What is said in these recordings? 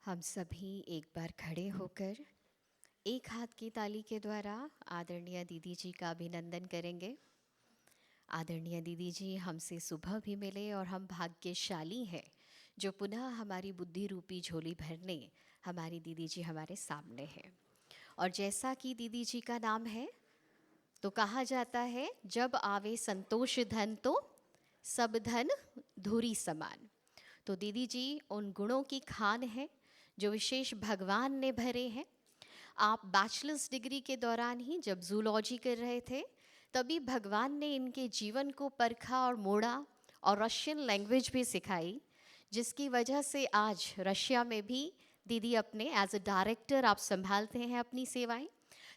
हम सभी एक बार खड़े होकर एक हाथ की ताली के द्वारा आदरणीय दीदी जी का अभिनंदन करेंगे। आदरणीय दीदी जी हमसे सुबह भी मिले और हम भाग्यशाली हैं जो पुनः हमारी बुद्धि रूपी झोली भरने हमारी दीदी जी हमारे सामने हैं। और जैसा कि दीदी जी का नाम है तो कहा जाता है, जब आवे संतोष धन तो सब धन धूरी समान। तो दीदी जी उन गुणों की खान है जो विशेष भगवान ने भरे हैं। आप बैचलर्स डिग्री के दौरान ही जब जूलॉजी कर रहे थे तभी भगवान ने इनके जीवन को परखा और मोड़ा और रशियन लैंग्वेज भी सिखाई, जिसकी वजह से आज रशिया में भी दीदी अपने एज अ डायरेक्टर आप संभालते हैं अपनी सेवाएं।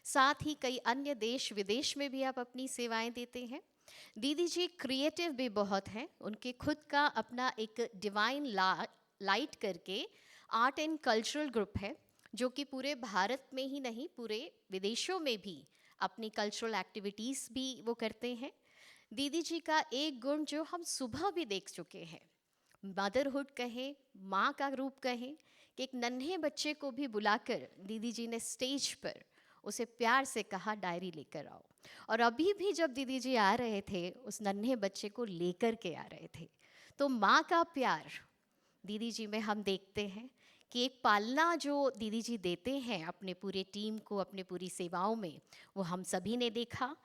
साथ ही कई अन्य देश विदेश में भी आप अपनी सेवाएं देते हैं। दीदी जी क्रिएटिव भी बहुत हैं। उनके खुद का अपना एक डिवाइन लाइट करके आर्ट एंड कल्चरल ग्रुप है जो कि पूरे भारत में ही नहीं पूरे विदेशों में भी अपनी कल्चरल एक्टिविटीज़ भी वो करते हैं। दीदी जी का एक गुण जो हम सुबह भी देख चुके हैं, मदरहुड कहें, माँ का रूप कहें, कि एक नन्हे बच्चे को भी बुलाकर दीदी जी ने स्टेज पर उसे प्यार से कहा डायरी लेकर आओ। और अभी भी जब दीदी जी आ रहे थे उस नन्हे बच्चे को लेकर के आ रहे थे। तो माँ का प्यार दीदी जी में हम देखते हैं कि एक पालना जो दीदी जी देते हैं अपने पूरे टीम को, अपने पूरी सेवाओं में, वो हम सभी ने देखा।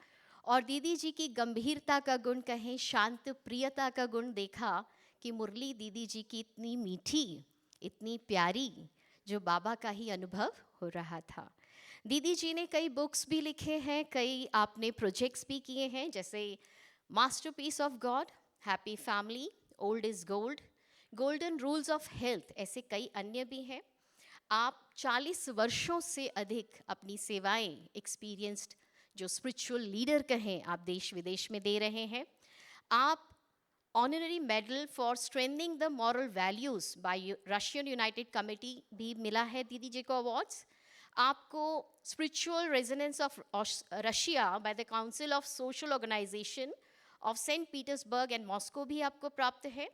और दीदी जी की गंभीरता का गुण कहें, शांत प्रियता का गुण देखा कि मुरली दीदी जी की इतनी मीठी, इतनी प्यारी, जो बाबा का ही अनुभव हो रहा था। दीदी जी ने कई बुक्स भी लिखे हैं, कई आपने प्रोजेक्ट्स भी किए हैं, जैसे masterpiece of God, happy family, old is gold, golden rules of health, ऐसे कई अन्य भी हैं। आप 40 वर्षों से अधिक अपनी सेवाएं एक्सपीरियंस्ड जो स्पिरिचुअल लीडर कहें आप देश विदेश में दे रहे हैं। आप honorary medal for strengthening the moral values by Russian United committee भी मिला है दीदी जी को अवार्ड्स। आपको spiritual resonance of Russia by the council of social organization of Saint Petersburg and Moscow भी आपको प्राप्त है।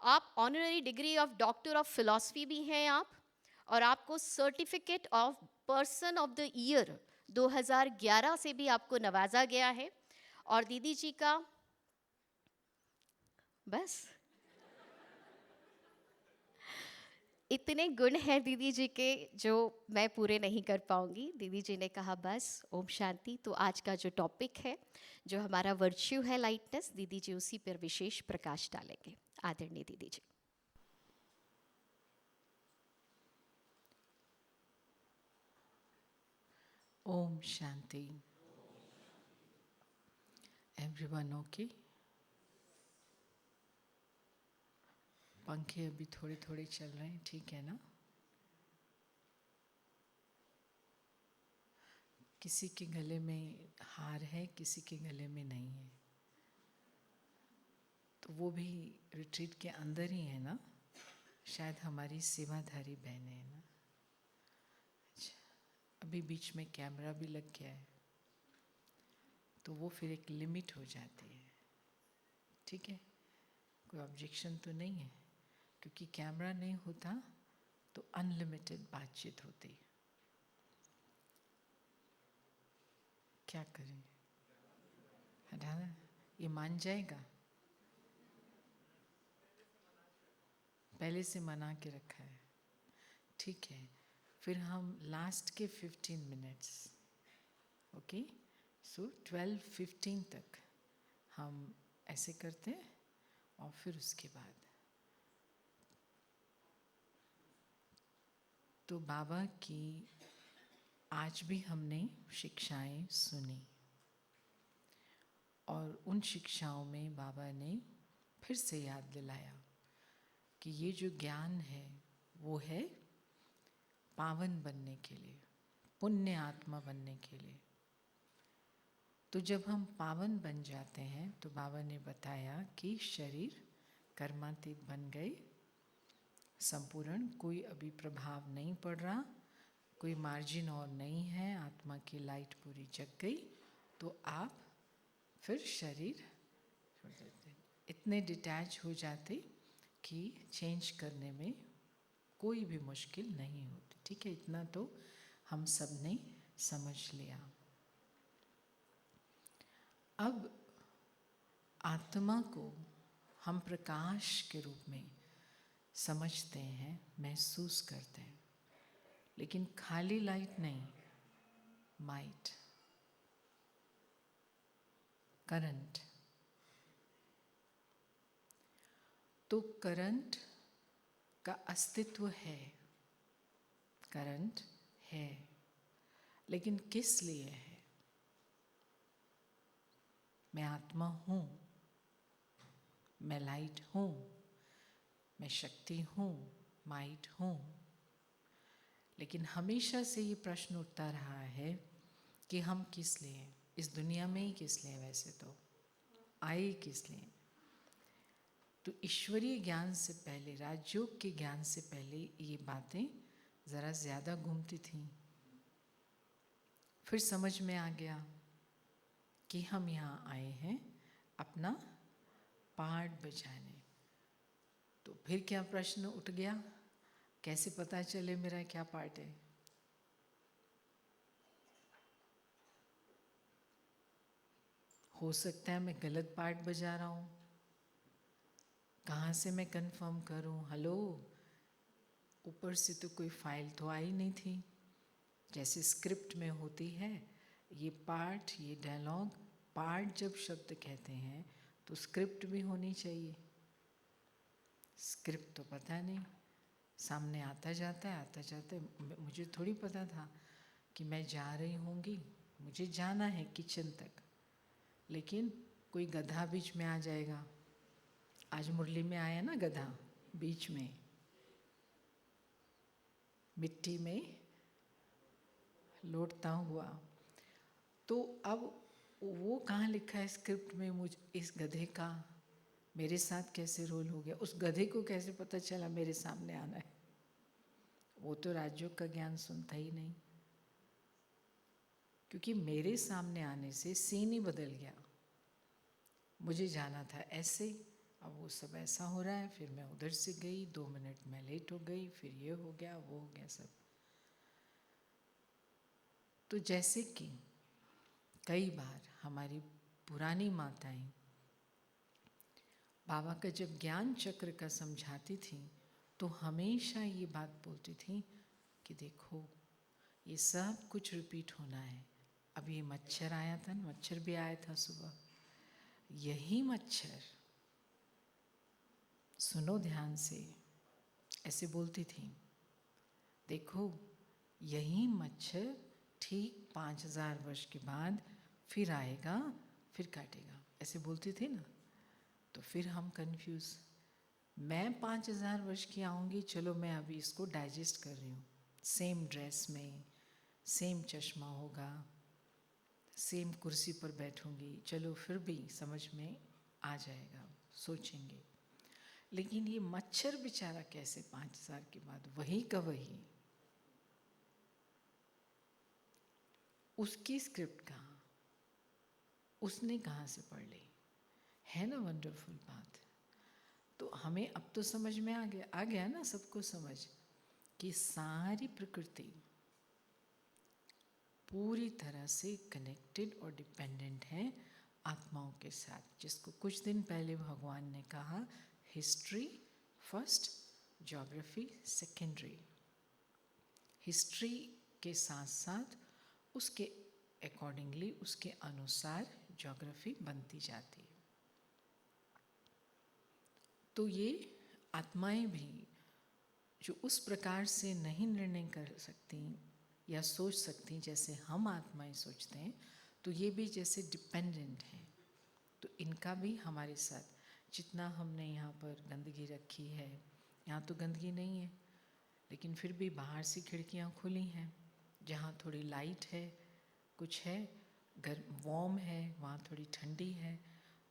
आप honorary degree of doctor of philosophy भी हैं आप। और आपको certificate of person of the year 2011 से भी आपको नवाजा गया है। और दीदी जी का बस इतने गुण हैं दीदी जी के जो मैं पूरे नहीं कर पाऊंगी। दीदी जी ने कहा बस ओम शांति। तो आज का जो टॉपिक है, जो हमारा वर्च्यू है लाइटनेस, दीदी जी उसी पर विशेष प्रकाश डालेंगे। आदरणीय दीदी जी। ओम शांति। Everyone okay? पंखे अभी थोड़े थोड़े चल रहे हैं, ठीक है ना? किसी के गले में हार है, किसी के गले में नहीं है, तो वो भी रिट्रीट के अंदर ही है ना? शायद हमारी सेवाधारी बहनें हैं ना? अच्छा, अभी बीच में कैमरा भी लग गया है तो वो फिर एक लिमिट हो जाती है, ठीक है? कोई ऑब्जेक्शन तो नहीं है, क्योंकि कैमरा नहीं होता तो अनलिमिटेड बातचीत होती। क्या करें? हटाना? ये मान जाएगा? पहले से मना के रखा है, ठीक है। फिर हम लास्ट के 15 मिनट्स, ओके, सो 12:15 तक हम ऐसे करते हैं और फिर उसके बाद तो बाबा की आज भी हमने शिक्षाएं सुनी और उन शिक्षाओं में बाबा ने फिर से याद दिलाया कि ये जो ज्ञान है वो है पावन बनने के लिए, पुण्य आत्मा बनने के लिए। तो जब हम पावन बन जाते हैं तो बाबा ने बताया कि शरीर कर्मातीत बन गए, संपूर्ण, कोई अभी प्रभाव नहीं पड़ रहा, कोई मार्जिन और नहीं है, आत्मा की लाइट पूरी जग गई, तो आप फिर शरीर छोड़ देते, इतने डिटैच हो जाते कि चेंज करने में कोई भी मुश्किल नहीं होती। ठीक है, इतना तो हम सब ने समझ लिया। अब आत्मा को हम प्रकाश के रूप में समझते हैं, महसूस करते हैं, लेकिन खाली लाइट नहीं, माइट, करंट। तो करंट का अस्तित्व है, करंट है, लेकिन किस लिए है? मैं आत्मा हूँ, मैं लाइट हूँ, मैं शक्ति हूँ, माइट हूँ, लेकिन हमेशा से ये प्रश्न उठता रहा है कि हम किस लिए, इस दुनिया में ही किस लिए, वैसे तो आए किस लिए? तो ईश्वरीय ज्ञान से पहले, राजयोग के ज्ञान से पहले ये बातें ज़रा ज़्यादा घूमती थीं। फिर समझ में आ गया कि हम यहाँ आए हैं अपना पार्ट बजाने। तो फिर क्या प्रश्न उठ गया, कैसे पता चले मेरा क्या पार्ट है? हो सकता है मैं गलत पार्ट बजा रहा हूँ, कहाँ से मैं कंफर्म करूँ? हेलो, ऊपर से तो कोई फाइल तो आई नहीं थी, जैसे स्क्रिप्ट में होती है। ये पार्ट, ये डायलॉग, पार्ट जब शब्द कहते हैं तो स्क्रिप्ट भी होनी चाहिए। स्क्रिप्ट तो पता नहीं, सामने आता जाता है। मुझे थोड़ी पता था कि मैं जा रही होंगी, मुझे जाना है किचन तक, लेकिन कोई गधा बीच में आ जाएगा। आज मुरली में आया ना गधा, बीच में मिट्टी में लौटता हुआ। तो अब वो कहाँ लिखा है स्क्रिप्ट में, मुझ इस गधे का मेरे साथ कैसे रोल हो गया? उस गधे को कैसे पता चला मेरे सामने आना है? वो तो राजयोग का ज्ञान सुनता ही नहीं, क्योंकि मेरे सामने आने से सीन ही बदल गया। मुझे जाना था ऐसे, अब वो सब ऐसा हो रहा है। फिर मैं उधर से गई, 2 मिनट में लेट हो गई, फिर ये हो गया, वो हो गया सब। तो जैसे कि कई बार हमारी पुरानी माताएं बाबा का जब ज्ञान चक्र का समझाती थी, तो हमेशा ये बात बोलती थी कि देखो ये सब कुछ रिपीट होना है। अब ये मच्छर आया था ना, मच्छर भी आया था सुबह, यही मच्छर, सुनो ध्यान से, ऐसे बोलती थी, देखो यही मच्छर ठीक 5000 वर्ष के बाद फिर आएगा, फिर काटेगा, ऐसे बोलती थी ना। तो फिर हम कंफ्यूज, मैं 5000 वर्ष की आऊँगी, चलो मैं अभी इसको डाइजेस्ट कर रही हूँ, सेम ड्रेस में, सेम चश्मा होगा, सेम कुर्सी पर बैठूंगी, चलो फिर भी समझ में आ जाएगा, सोचेंगे। लेकिन ये मच्छर बेचारा कैसे 5000 के बाद वही का वही, उसकी स्क्रिप्ट कहाँ, उसने कहाँ से पढ़ ली? है ना वंडरफुल बात। तो हमें अब तो समझ में आ गया ना सबको समझ, कि सारी प्रकृति पूरी तरह से कनेक्टेड और डिपेंडेंट है आत्माओं के साथ, जिसको कुछ दिन पहले भगवान ने कहा, history first, geography secondary. History के साथ साथ उसके अकॉर्डिंगली, उसके अनुसार ज्योग्राफी बनती जाती है। तो ये आत्माएं भी जो उस प्रकार से नहीं निर्णय कर सकती या सोच सकती जैसे हम आत्माएं सोचते हैं, तो ये भी जैसे डिपेंडेंट हैं। तो इनका भी हमारे साथ, जितना हमने यहाँ पर गंदगी रखी है, यहाँ तो गंदगी नहीं है, लेकिन फिर भी बाहर से खिड़कियाँ खुली हैं, जहाँ थोड़ी लाइट है, कुछ है, वार्म है, वहाँ थोड़ी ठंडी है।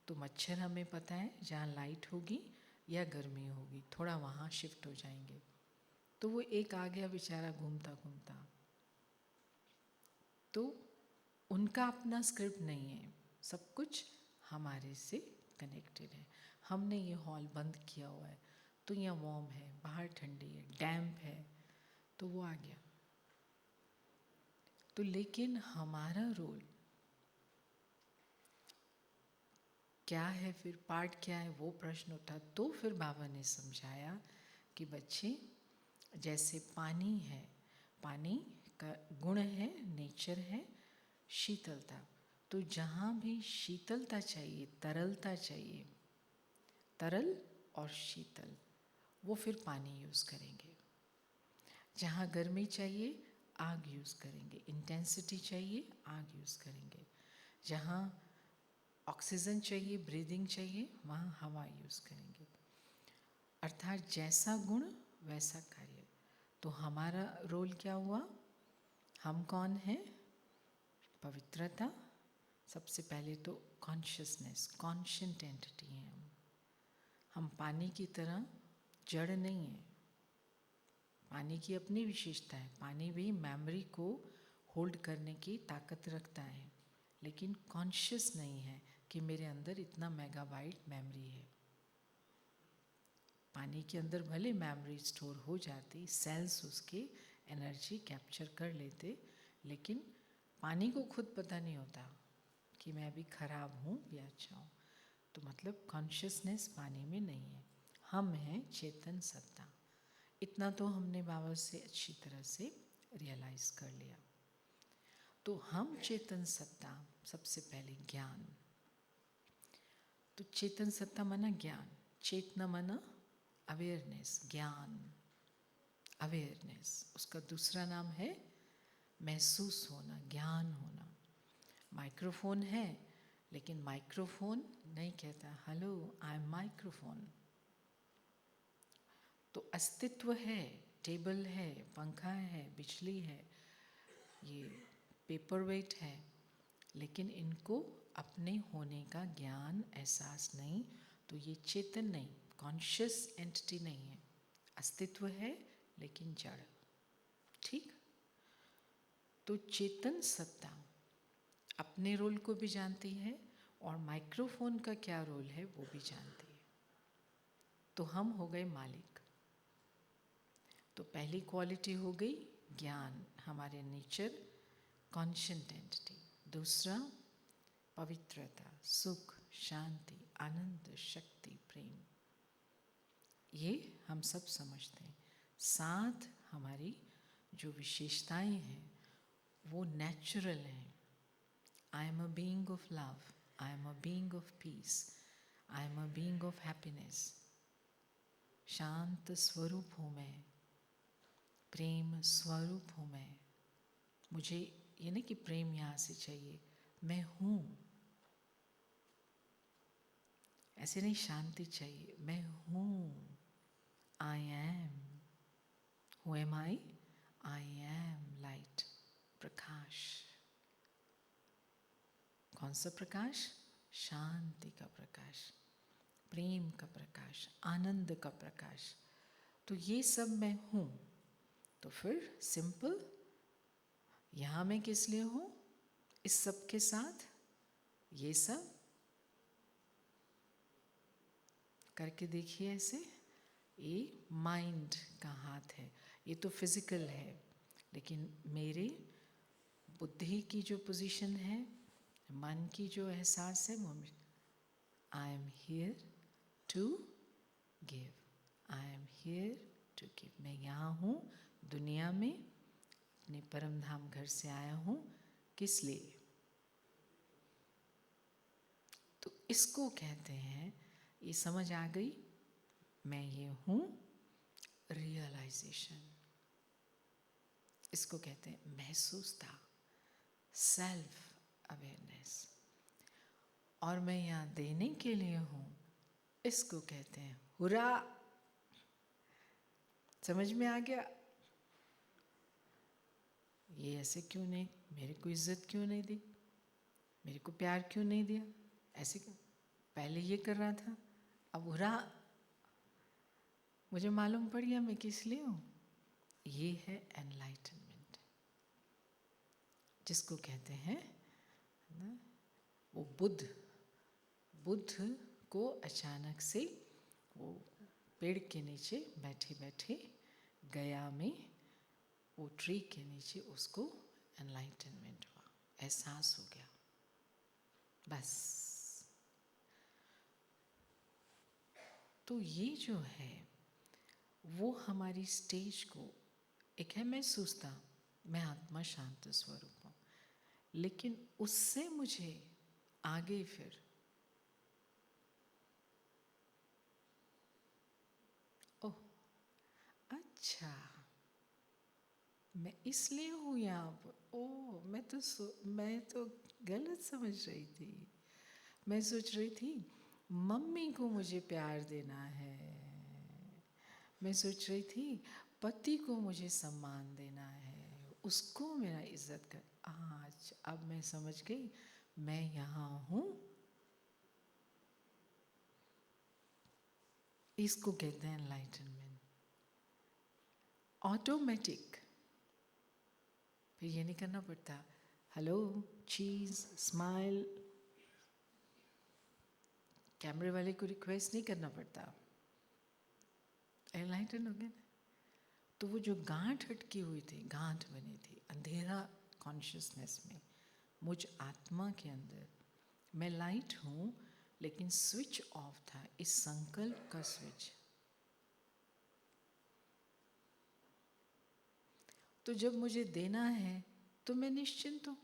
तो मच्छर हमें पता है जहाँ लाइट होगी या गर्मी होगी, थोड़ा वहाँ शिफ्ट हो जाएंगे। तो वो एक आ गया बेचारा घूमता घूमता। तो उनका अपना स्क्रिप्ट नहीं है, सब कुछ हमारे से कनेक्टेड है। हमने ये हॉल बंद किया हुआ है, तो यहाँ वार्म है, बाहर ठंडी है, डैम्प है, तो वो आ गया। तो लेकिन हमारा रोल क्या है, फिर पार्ट क्या है, वो प्रश्न उठा। तो फिर बाबा ने समझाया कि बच्चे, जैसे पानी है, पानी का गुण है, नेचर है शीतलता। तो जहाँ भी शीतलता चाहिए, तरलता चाहिए, तरल और शीतल, वो फिर पानी यूज़ करेंगे। जहाँ गर्मी चाहिए, आग यूज़ करेंगे। इंटेंसिटी चाहिए, आग यूज़ करेंगे। जहाँ ऑक्सीजन चाहिए, ब्रीदिंग चाहिए, वहाँ हवा यूज़ करेंगे। अर्थात जैसा गुण वैसा कार्य। तो हमारा रोल क्या हुआ? हम कौन हैं? पवित्रता। सबसे पहले तो कॉन्शियसनेस, कॉन्शियंट एंटिटी हैं हम पानी की तरह जड़ नहीं है। पानी की अपनी विशेषता है। पानी भी मेमोरी को होल्ड करने की ताकत रखता है, लेकिन कॉन्शियस नहीं है कि मेरे अंदर इतना मेगाबाइट मेमोरी है। पानी के अंदर भले मेमोरी स्टोर हो जाती, सेल्स उसके एनर्जी कैप्चर कर लेते, लेकिन पानी को खुद पता नहीं होता कि मैं अभी खराब हूँ या अच्छा हूँ। तो मतलब कॉन्शियसनेस पानी में नहीं है। हम हैं चेतन सत्ता। इतना तो हमने बाबा से अच्छी तरह से रियलाइज कर लिया। तो हम चेतन सत्ता, सबसे पहले ज्ञान। तो चेतन सत्ता माना ज्ञान, चेतना माना अवेयरनेस, ज्ञान, अवेयरनेस। उसका दूसरा नाम है महसूस होना, ज्ञान होना। माइक्रोफोन है, लेकिन माइक्रोफोन नहीं कहता हेलो आई एम माइक्रोफोन। तो अस्तित्व है, टेबल है, पंखा है, बिजली है, ये पेपर वेट है, लेकिन इनको अपने होने का ज्ञान, एहसास नहीं। तो ये चेतन नहीं, कॉन्शियस एंटिटी नहीं है। अस्तित्व है लेकिन जड़। ठीक। तो चेतन सत्ता अपने रोल को भी जानती है और माइक्रोफोन का क्या रोल है वो भी जानती है। तो हम हो गए मालिक। तो पहली क्वालिटी हो गई ज्ञान, हमारे नेचर, कॉन्शियंट एंटिटी। दूसरा पवित्रता, सुख, शांति, आनंद, शक्ति, प्रेम। ये हम सब समझते हैं। साथ हमारी जो विशेषताएं हैं वो नेचुरल हैं। I am a being of love, I am a being of peace, I am a being of happiness. शांत स्वरूप हूँ मैं, प्रेम स्वरूप हूँ मैं। मुझे ये नहीं कि प्रेम यहाँ से चाहिए, मैं हूँ। ऐसे नहीं शांति चाहिए, मैं हूँ। I am. Who am I? I am light, प्रकाश। कौन सा प्रकाश? शांति का प्रकाश, प्रेम का प्रकाश, आनंद का प्रकाश। तो ये सब मैं हूँ। तो फिर सिंपल, यहाँ मैं किस लिए हूँ? इस सब के साथ ये सब करके देखिए ऐसे। ये माइंड का हाथ है, ये तो फिजिकल है, लेकिन मेरे बुद्धि की जो पोजीशन है, मन की जो एहसास है, वो I am here to give, I am here to give. मैं यहाँ हूँ दुनिया में, अपने परम धाम घर से आया हूँ। किस लिए? तो इसको कहते हैं, ये समझ आ गई, मैं ये हूँ, रियलाइजेशन। इसको कहते हैं महसूसता, सेल्फ अवेयरनेस। और मैं यहाँ देने के लिए हूँ, इसको कहते हैं हुरा। समझ में आ गया? ये ऐसे क्यों नहीं, मेरे को इज्जत क्यों नहीं दी, मेरे को प्यार क्यों नहीं दिया, ऐसे क्यों? पहले ये कर रहा था, अब हुरा। मुझे मालूम पड़ गया मैं किस लिए हूँ। ये है एनलाइटनमेंट, जिसको कहते हैं ना, वो बुद्ध को अचानक से वो पेड़ के नीचे बैठे बैठे गया में वो ट्री के नीचे उसको एनलाइटनमेंट हुआ, एहसास हो गया। बस तो ये जो है वो हमारी स्टेज को, एक है मैं सोचता मैं आत्मा शांत स्वरूप हूँ, लेकिन उससे मुझे आगे फिर ओह अच्छा मैं इसलिए हूँ यहाँ पर, ओह मैं तो गलत समझ रही थी। मैं सोच रही थी मम्मी को मुझे प्यार देना है, मैं सोच रही थी पति को मुझे सम्मान देना है, उसको मेरा इज्जत कर। आज अब मैं समझ गई मैं यहाँ हूँ, इसको कहते हैं एनलाइटनमेंट। ऑटोमेटिक, फिर ये नहीं करना पड़ता हेलो चीज़ स्माइल, कैमरे वाले को रिक्वेस्ट नहीं करना पड़ता, एनलाइटन हो गया ना। तो वो जो गांठ अटकी हुई थी, गांठ बनी थी अंधेरा कॉन्शियसनेस में, मुझ आत्मा के अंदर, मैं लाइट हूँ लेकिन स्विच ऑफ था, इस संकल्प का स्विच। तो जब मुझे देना है तो मैं निश्चिंत हूँ,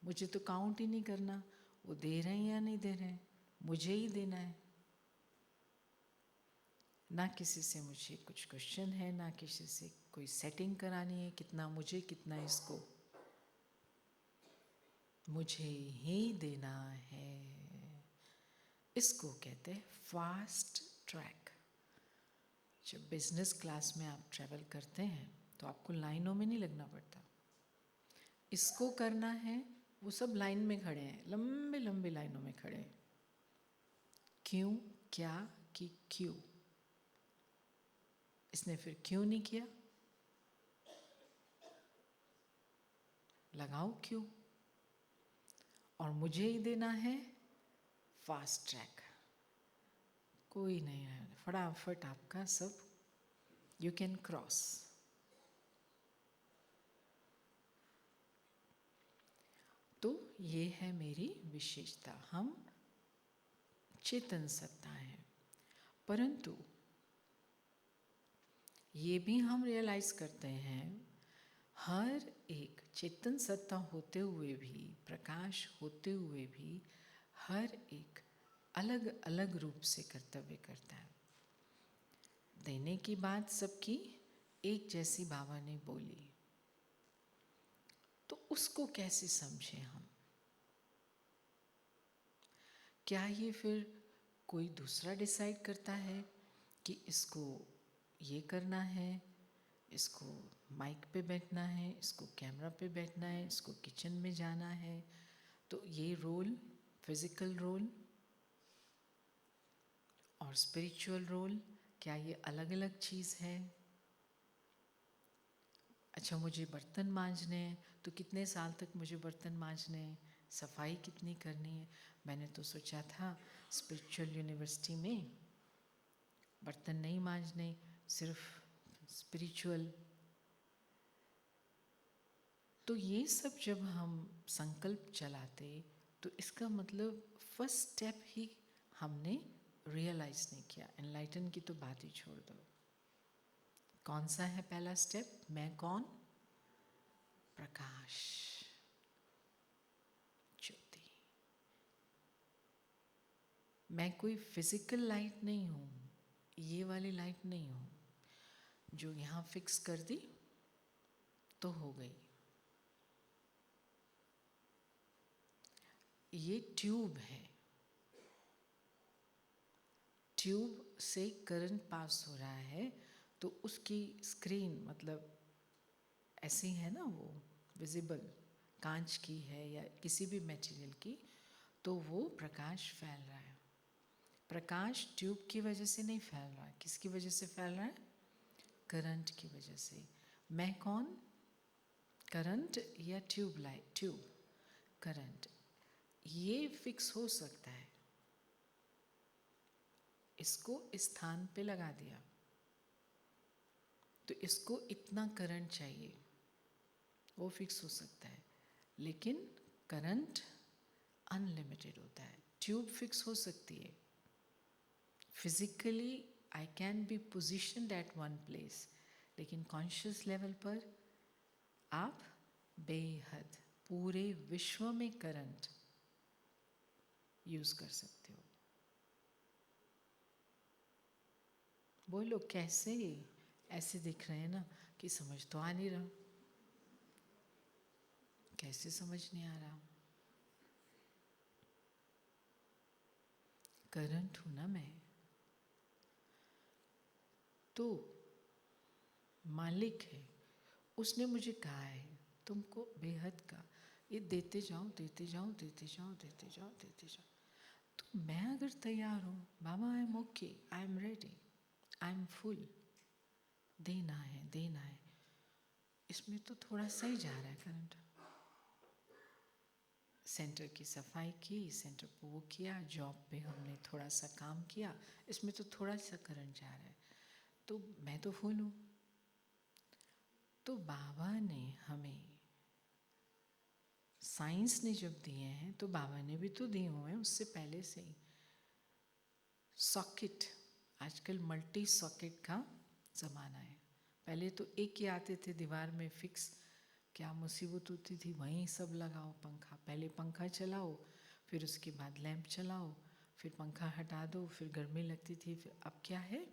मुझे तो काउंट ही नहीं करना वो दे रहे हैं या नहीं दे रहे हैं, मुझे ही देना है। ना किसी से मुझे कुछ क्वेश्चन है, ना किसी से कोई सेटिंग करानी है, कितना मुझे कितना इसको, मुझे ही देना है। इसको कहते हैं फास्ट ट्रैक। जब बिजनेस क्लास में आप ट्रैवल करते हैं तो आपको लाइनों में नहीं लगना पड़ता, इसको करना है, वो सब लाइन में खड़े हैं, लंबे लंबे लाइनों में खड़े हैं। क्यों, क्या कि क्यों, इसने फिर क्यों नहीं किया, लगाओ क्यों, और मुझे ही देना है फास्ट ट्रैक, कोई नहीं है, फटाफट आपका सब यू कैन क्रॉस। तो ये है मेरी विशेषता, हम चेतन सत्ता हैं, परंतु ये भी हम रियलाइज करते हैं हर एक चेतन सत्ता होते हुए भी, प्रकाश होते हुए भी, हर एक अलग अलग रूप से कर्तव्य करता है। देने की बात सबकी एक जैसी बाबा ने बोली, तो उसको कैसे समझें हम? क्या ये फिर कोई दूसरा डिसाइड करता है कि इसको ये करना है, इसको माइक पे बैठना है, इसको कैमरा पे बैठना है, इसको किचन में जाना है, तो ये रोल, फिजिकल रोल और स्पिरिचुअल रोल, क्या ये अलग अलग चीज़ है? अच्छा मुझे बर्तन मांजने हैं तो कितने साल तक मुझे बर्तन मांजने हैं, सफाई कितनी करनी है? मैंने तो सोचा था स्पिरिचुअल यूनिवर्सिटी में बर्तन नहीं मांजने, सिर्फ स्पिरिचुअल। तो ये सब जब हम संकल्प चलाते तो इसका मतलब फर्स्ट स्टेप ही हमने रियलाइज नहीं किया। एनलाइटन की तो बात ही छोड़ दो, कौन सा है पहला स्टेप? मैं कौन? प्रकाश, ज्योति। मैं कोई फिजिकल लाइट नहीं हूँ, ये वाली लाइट नहीं हूँ जो यहाँ फिक्स कर दी तो हो गई। ये ट्यूब है, ट्यूब से करंट पास हो रहा है तो उसकी स्क्रीन मतलब ऐसी है ना, वो विजिबल, कांच की है या किसी भी मटेरियल की, तो वो प्रकाश फैल रहा है। प्रकाश ट्यूब की वजह से नहीं फैल रहा है, किसकी वजह से फैल रहा है? करंट की वजह से। मैं कौन? करंट या ट्यूब लाइट? Tube, current. ये फिक्स हो सकता है, इसको इस स्थान पे लगा दिया, तो इसको इतना करंट चाहिए, वो फिक्स हो सकता है, लेकिन करंट अनलिमिटेड होता है। ट्यूब फिक्स हो सकती है, physically I can be positioned at one place, लेकिन कॉन्शियस लेवल पर आप बेहद पूरे विश्व में करंट यूज कर सकते हो। बोलो कैसे? ऐसे दिख रहे हैं ना कि समझ तो आ नहीं रहा। कैसे समझ नहीं आ रहा? करंट हूं ना मैं, तो मालिक है, उसने मुझे कहा है तुमको बेहद का ये देते जाओ देते जाओ देते जाओ देते जाओ देते जाओ। तो मैं अगर तैयार हूँ, बाबा I am okay, I am ready, I am full, देना है देना है, इसमें तो थोड़ा सही जा रहा है करंट। सेंटर की सफाई की, सेंटर को वो किया, जॉब पे हमने थोड़ा सा काम किया, इसमें तो थोड़ा सा करंट जा रहा है, तो मैं तो फुल हूँ। तो बाबा ने हमें साइंस ने जब दिए हैं, तो बाबा ने भी तो दिए हुए हैं उससे पहले से ही। सॉकेट, आजकल मल्टी सॉकेट का ज़माना है। पहले तो एक ही आते थे दीवार में फिक्स, क्या मुसीबत होती थी, वहीं सब लगाओ पंखा। पहले पंखा चलाओ, फिर उसके बाद लैंप चलाओ, फिर पंखा हटा दो, फिर गर्मी लगती थी। फिर अब क्या है,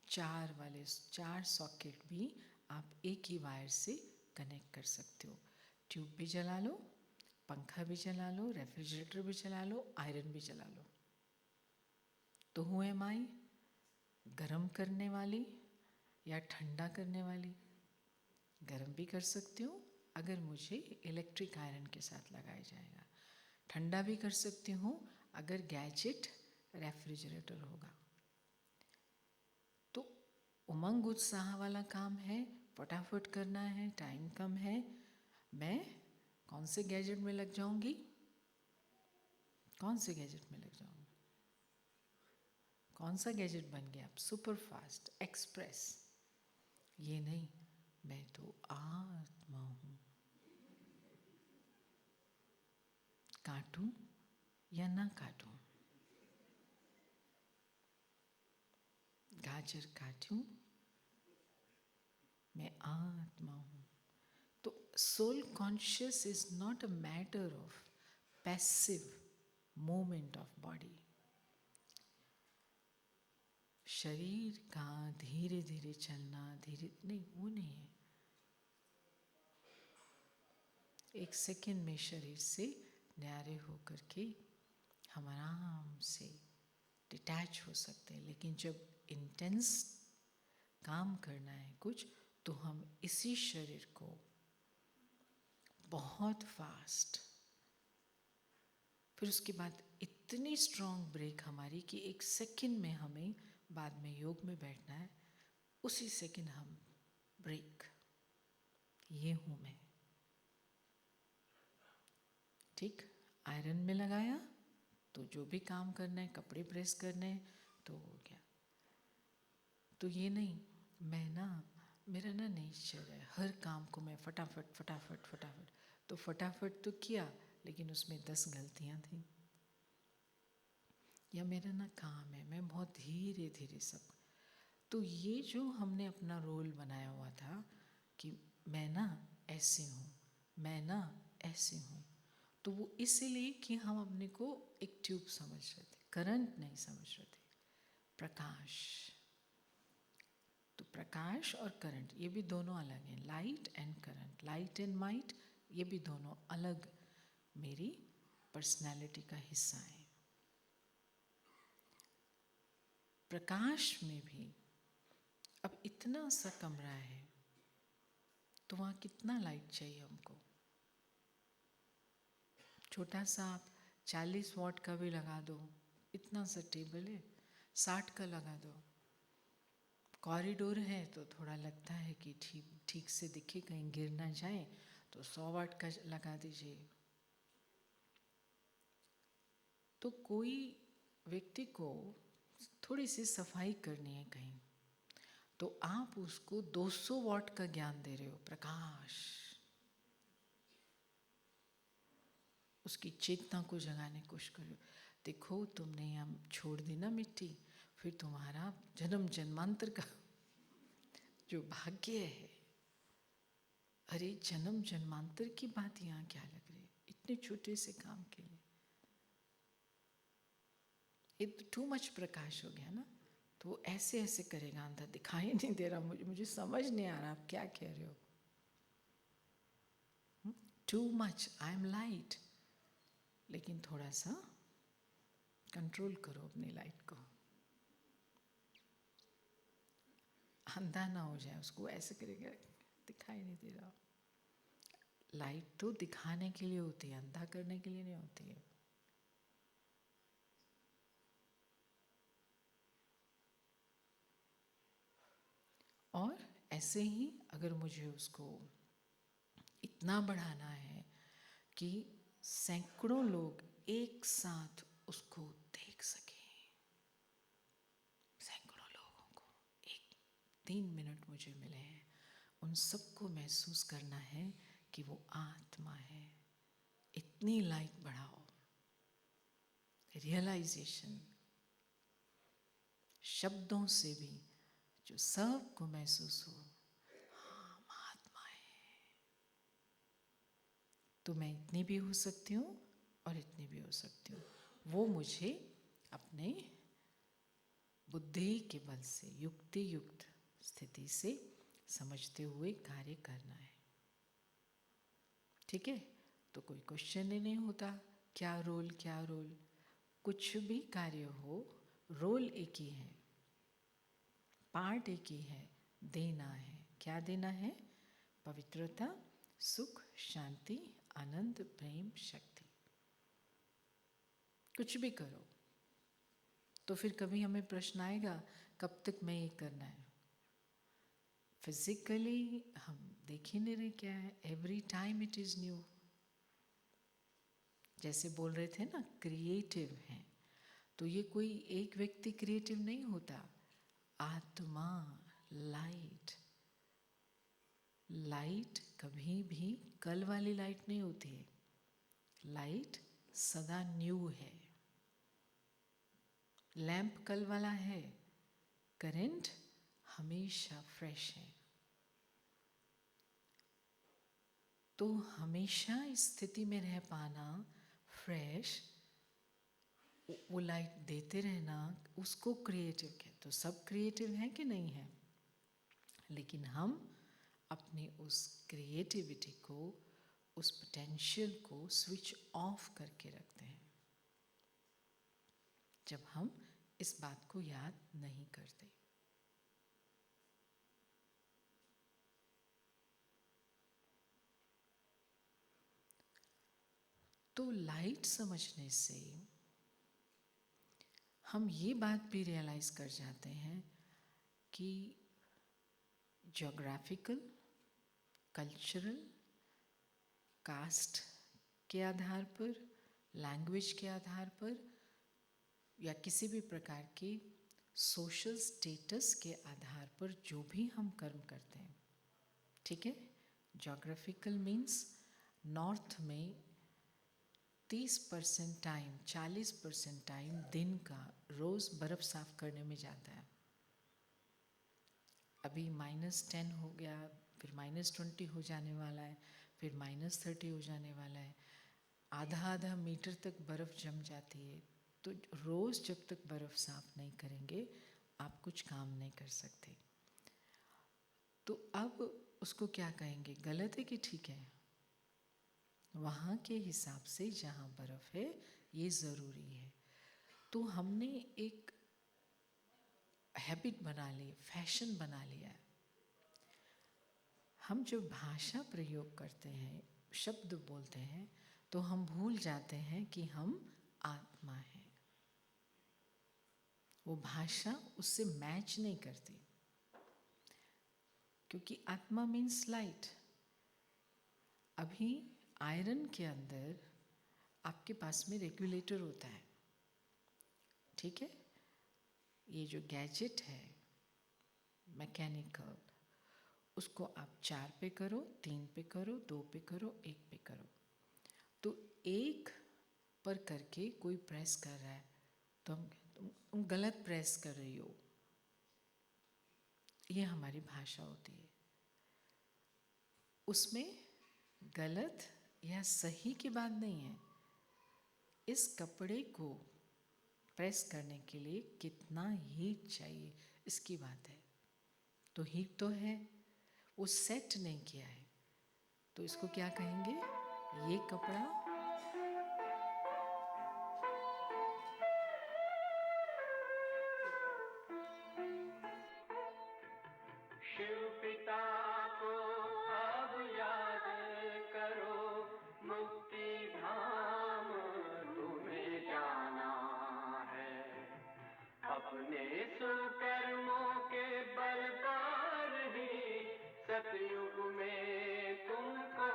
चार सॉकेट भी आप एक ही वायर से कनेक्ट कर सकते हो। ट्यूब भी जला लो, पंखा भी चला लो, रेफ्रिजरेटर भी चला लो, आयरन भी चला लो। तो हूँ एम आई, गर्म करने वाली या ठंडा करने वाली? गर्म भी कर सकती हूँ अगर मुझे इलेक्ट्रिक आयरन के साथ लगाया जाएगा, ठंडा भी कर सकती हूँ अगर गैजेट रेफ्रिजरेटर होगा। तो उमंग उत्साह वाला काम है, फटाफट करना है, टाइम कम है, मैं कौन से गैजेट में लग जाऊंगी? कौन से गैजेट में लग जाऊंगी? कौन सा गैजेट बन गया? Super fast, express? ये नहीं, मैं तो आत्मा हूं। काटूं या ना काटूं? गाजर काटूं? मैं आत्मा हूं। तो soul conscious is not a matter of passive movement of body. शरीर का धीरे धीरे चलना, धीरे नहीं, वो नहीं है। एक सेकंड में शरीर से न्यारे होकर के हम आराम से डिटैच हो सकते हैं, लेकिन जब इंटेंस काम करना है कुछ, तो हम इसी शरीर को बहुत फास्ट, फिर उसके बाद इतनी स्ट्रॉन्ग ब्रेक हमारी कि एक सेकंड में हमें बाद में योग में बैठना है, उसी सेकंड हम ब्रेक। ये हूँ मैं। ठीक, आयरन में लगाया तो जो भी काम करना है, कपड़े प्रेस करने हैं तो हो गया। तो ये नहीं, मैं ना, मेरा ना नेचर है हर काम को मैं फटाफट फटाफट फटाफट, तो फटाफट तो किया लेकिन उसमें 10 गलतियाँ थी। या मेरा ना काम है, मैं बहुत धीरे धीरे सब। तो ये जो हमने अपना रोल बनाया हुआ था कि मैं ना ऐसे हूँ, मैं ना ऐसे हूँ, तो वो इसीलिए कि हम अपने को एक ट्यूब समझ रहे थे, करंट नहीं समझ रहे थे, प्रकाश। तो प्रकाश और करंट ये भी दोनों अलग हैं, light and current, light and might, ये भी दोनों अलग मेरी पर्सनालिटी का हिस्सा है। प्रकाश में भी अब इतना सा कमरा है तो वहाँ कितना लाइट चाहिए हमको? छोटा सा आप 40 वॉट का भी लगा दो, इतना सा टेबल है, 60 का लगा दो। कॉरिडोर है तो थोड़ा लगता है कि ठीक से दिखे, कहीं गिर ना जाए, तो 100 वाट का लगा दीजिए। तो कोई व्यक्ति को थोड़ी सी सफाई करनी है कहीं, तो आप उसको 200 वॉट का ज्ञान दे रहे हो, प्रकाश। उसकी चेतना को जगाने की कोशिश करो। देखो तुमने हम छोड़ दी ना मिट्टी, फिर तुम्हारा जन्म जन्मांतर का जो भाग्य है, अरे जन्म जन्मांतर की बात यहाँ क्या लग रही है इतने छोटे से काम के लिए? ये तो टू मच प्रकाश हो गया ना। तो वो ऐसे ऐसे करेगा, अंदर दिखाई नहीं दे रहा, मुझे समझ नहीं आ रहा आप क्या कह रहे हो। Too much, I am light, लेकिन थोड़ा सा कंट्रोल करो अपनी लाइट को, अंधा ना हो जाए। उसको ऐसे करेगा, दिखाई नहीं दे रहा। लाइट तो दिखाने के लिए होती है, अंधा करने के लिए नहीं होती है। और ऐसे ही अगर मुझे उसको इतना बढ़ाना है कि सैकड़ों लोग एक साथ उसको देख सकें, सैकड़ों लोगों को, 3 मिनट मुझे मिले हैं, उन सबको महसूस करना है कि वो आत्मा है। इतनी लाइट बढ़ाओ, रियलाइजेशन शब्दों से भी जो सबको महसूस हो, हाँ हम आत्मा है। तो मैं इतनी भी हो सकती हूँ और इतनी भी हो सकती हूँ। वो मुझे अपने बुद्धि के बल से युक्ति युक्त स्थिति से समझते हुए कार्य करना है। ठीक है? तो कोई क्वेश्चन ही नहीं होता क्या रोल क्या रोल। कुछ भी कार्य हो, रोल एक ही है, पार्ट एक ही है, देना है। क्या देना है? पवित्रता, सुख, शांति, आनंद, प्रेम, शक्ति। कुछ भी करो तो फिर कभी हमें प्रश्न आएगा कब तक मैं ये करना है। फिजिकली हम देख ही नहीं रहे क्या है, every time it is new. जैसे बोल रहे थे ना, क्रिएटिव हैं, तो ये कोई एक व्यक्ति क्रिएटिव नहीं होता। आत्मा, लाइट, लाइट कभी भी कल वाली लाइट नहीं होती है। लाइट सदा न्यू है। लैंप कल वाला है, करंट हमेशा फ्रेश है। तो हमेशा इस स्थिति में रह पाना, फ्रेश, वो लाइट देते रहना, उसको क्रिएटिव कहते। तो सब क्रिएटिव हैं कि नहीं है, लेकिन हम अपनी उस क्रिएटिविटी को, उस पोटेंशियल को स्विच ऑफ करके रखते हैं जब हम इस बात को याद नहीं करते। तो लाइट समझने से हम ये बात भी रियलाइज़ कर जाते हैं कि ज्योग्राफिकल, कल्चरल, कास्ट के आधार पर, लैंग्वेज के आधार पर, या किसी भी प्रकार के सोशल स्टेटस के आधार पर जो भी हम कर्म करते हैं, ठीक है। ज्योग्राफिकल मीन्स नॉर्थ में 30% टाइम, 40% टाइम दिन का रोज़ बर्फ़ साफ़ करने में जाता है। अभी -10 हो गया, फिर -20 हो जाने वाला है, फिर -30 हो जाने वाला है। आधा मीटर तक बर्फ़ जम जाती है। तो रोज़ जब तक बर्फ़ साफ़ नहीं करेंगे आप कुछ काम नहीं कर सकते। तो अब उसको क्या कहेंगे, गलत है कि ठीक है? वहाँ के हिसाब से जहाँ बर्फ़ है ये ज़रूरी है। तो हमने एक हैबिट बना ली, फैशन बना लिया है। हम जब भाषा प्रयोग करते हैं, शब्द बोलते हैं, तो हम भूल जाते हैं कि हम आत्मा हैं। वो भाषा उससे मैच नहीं करती, क्योंकि आत्मा मीन्स लाइट। अभी आयरन के अंदर आपके पास में रेगुलेटर होता है, ठीक है। ये जो गैजेट है मैकेनिकल, उसको आप 4 पे करो, 3 पे करो, 2 पे करो, 1 पे करो। तो 1 पर करके कोई प्रेस कर रहा है तो तुम गलत प्रेस कर रही हो, ये हमारी भाषा होती है। उसमें गलत या सही की बात नहीं है, इस कपड़े को प्रेस करने के लिए कितना हीट चाहिए इसकी बात है। तो हीट तो है, वो सेट नहीं किया है, तो इसको क्या कहेंगे? ये कपड़ा शिव पिता को अब याद करो, मुक्ति धाम तुम्हें जाना है। अपने सुकर्मों के बल पर ही सतयुग में तुमको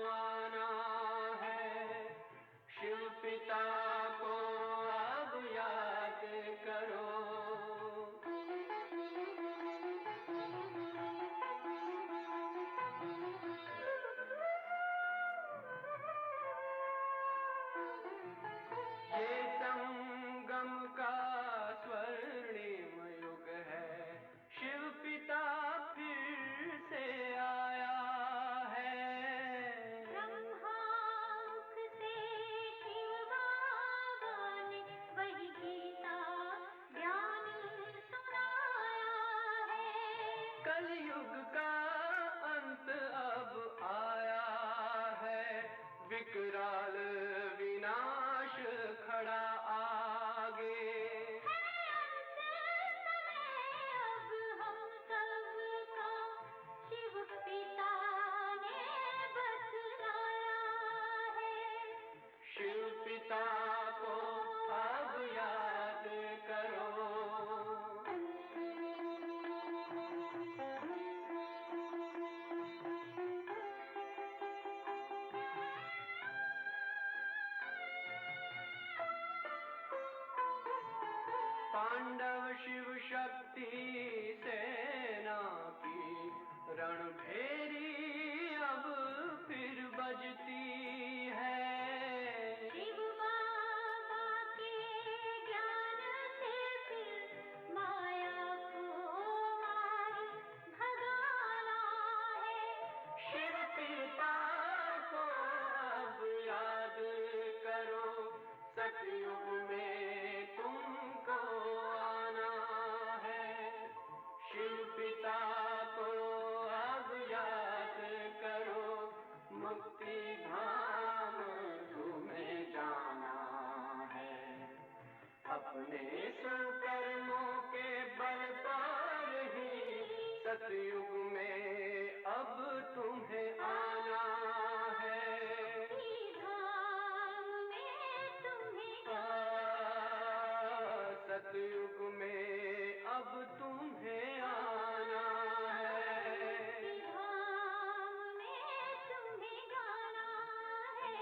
आना है। शिव पिता को अब याद करो। ये संगम का स्वर्णिम युग है, शिव पिता फिर से आया है। ब्रह्मामुख से शिव बाबा ने वही गीता ज्ञान सुनाया है। कलयुग का अंत अब आया है, विकराल विनाश खड़ा आगे। अब हम सबका शिव पिता ने बतलाया है। शिव पिता को अब याद करो। पांडव शिव शक्ति सेना की रणभेरी अब फिर बजती है। शिव बाबा के ज्ञान से फिर माया को मार भगाना है। शिव पिता को अब याद करो, सतयुग में तुमको आना है। शिव पिता को अब याद करो, मुक्ति धाम तुम्हें जाना है। अपने सुकर्मों के बल पर ही सतयुग में अब तुम्हें आना है। सतयुग में अब तुम्हें आना है। धाम में तुम्हें जाना है।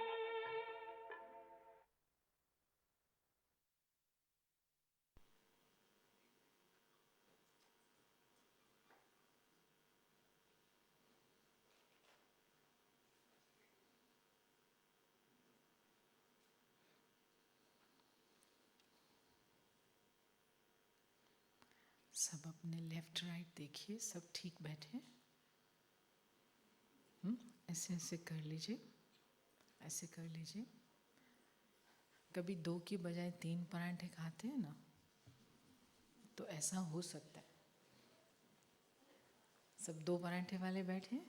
सब अपने लेफ्ट राइट देखिए, सब ठीक बैठे। ऐसे ऐसे कर लीजिए, ऐसे कर लीजिए। कभी 2 की बजाय 3 पराठे खाते हैं ना, तो ऐसा हो सकता है। सब 2 पराठे वाले बैठे,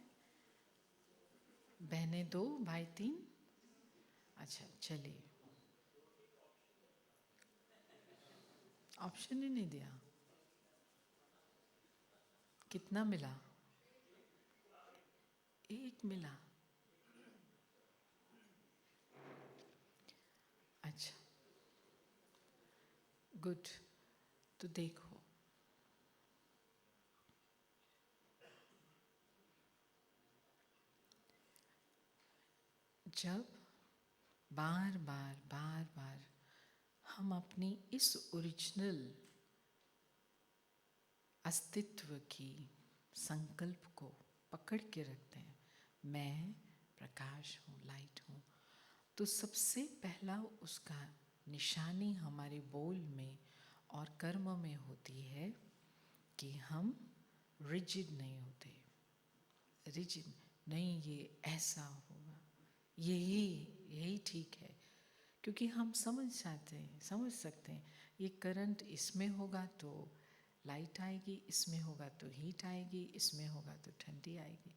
बहनें 2, भाई 3। अच्छा चलिए, ऑप्शन ही नहीं दिया। कितना मिला? 1 मिला। अच्छा गुड। तो देखो, जब बार बार हम अपनी इस ओरिजिनल अस्तित्व की संकल्प को पकड़ के रखते हैं, मैं प्रकाश हूँ, लाइट हूँ, तो सबसे पहला उसका निशानी हमारे बोल में और कर्म में होती है कि हम रिजिड नहीं होते। रिजिड नहीं, ये ऐसा होगा, यही ठीक है, क्योंकि हम समझ सकते हैं ये करंट इसमें होगा तो लाइट आएगी, इसमें होगा तो हीट आएगी, इसमें होगा तो ठंडी आएगी।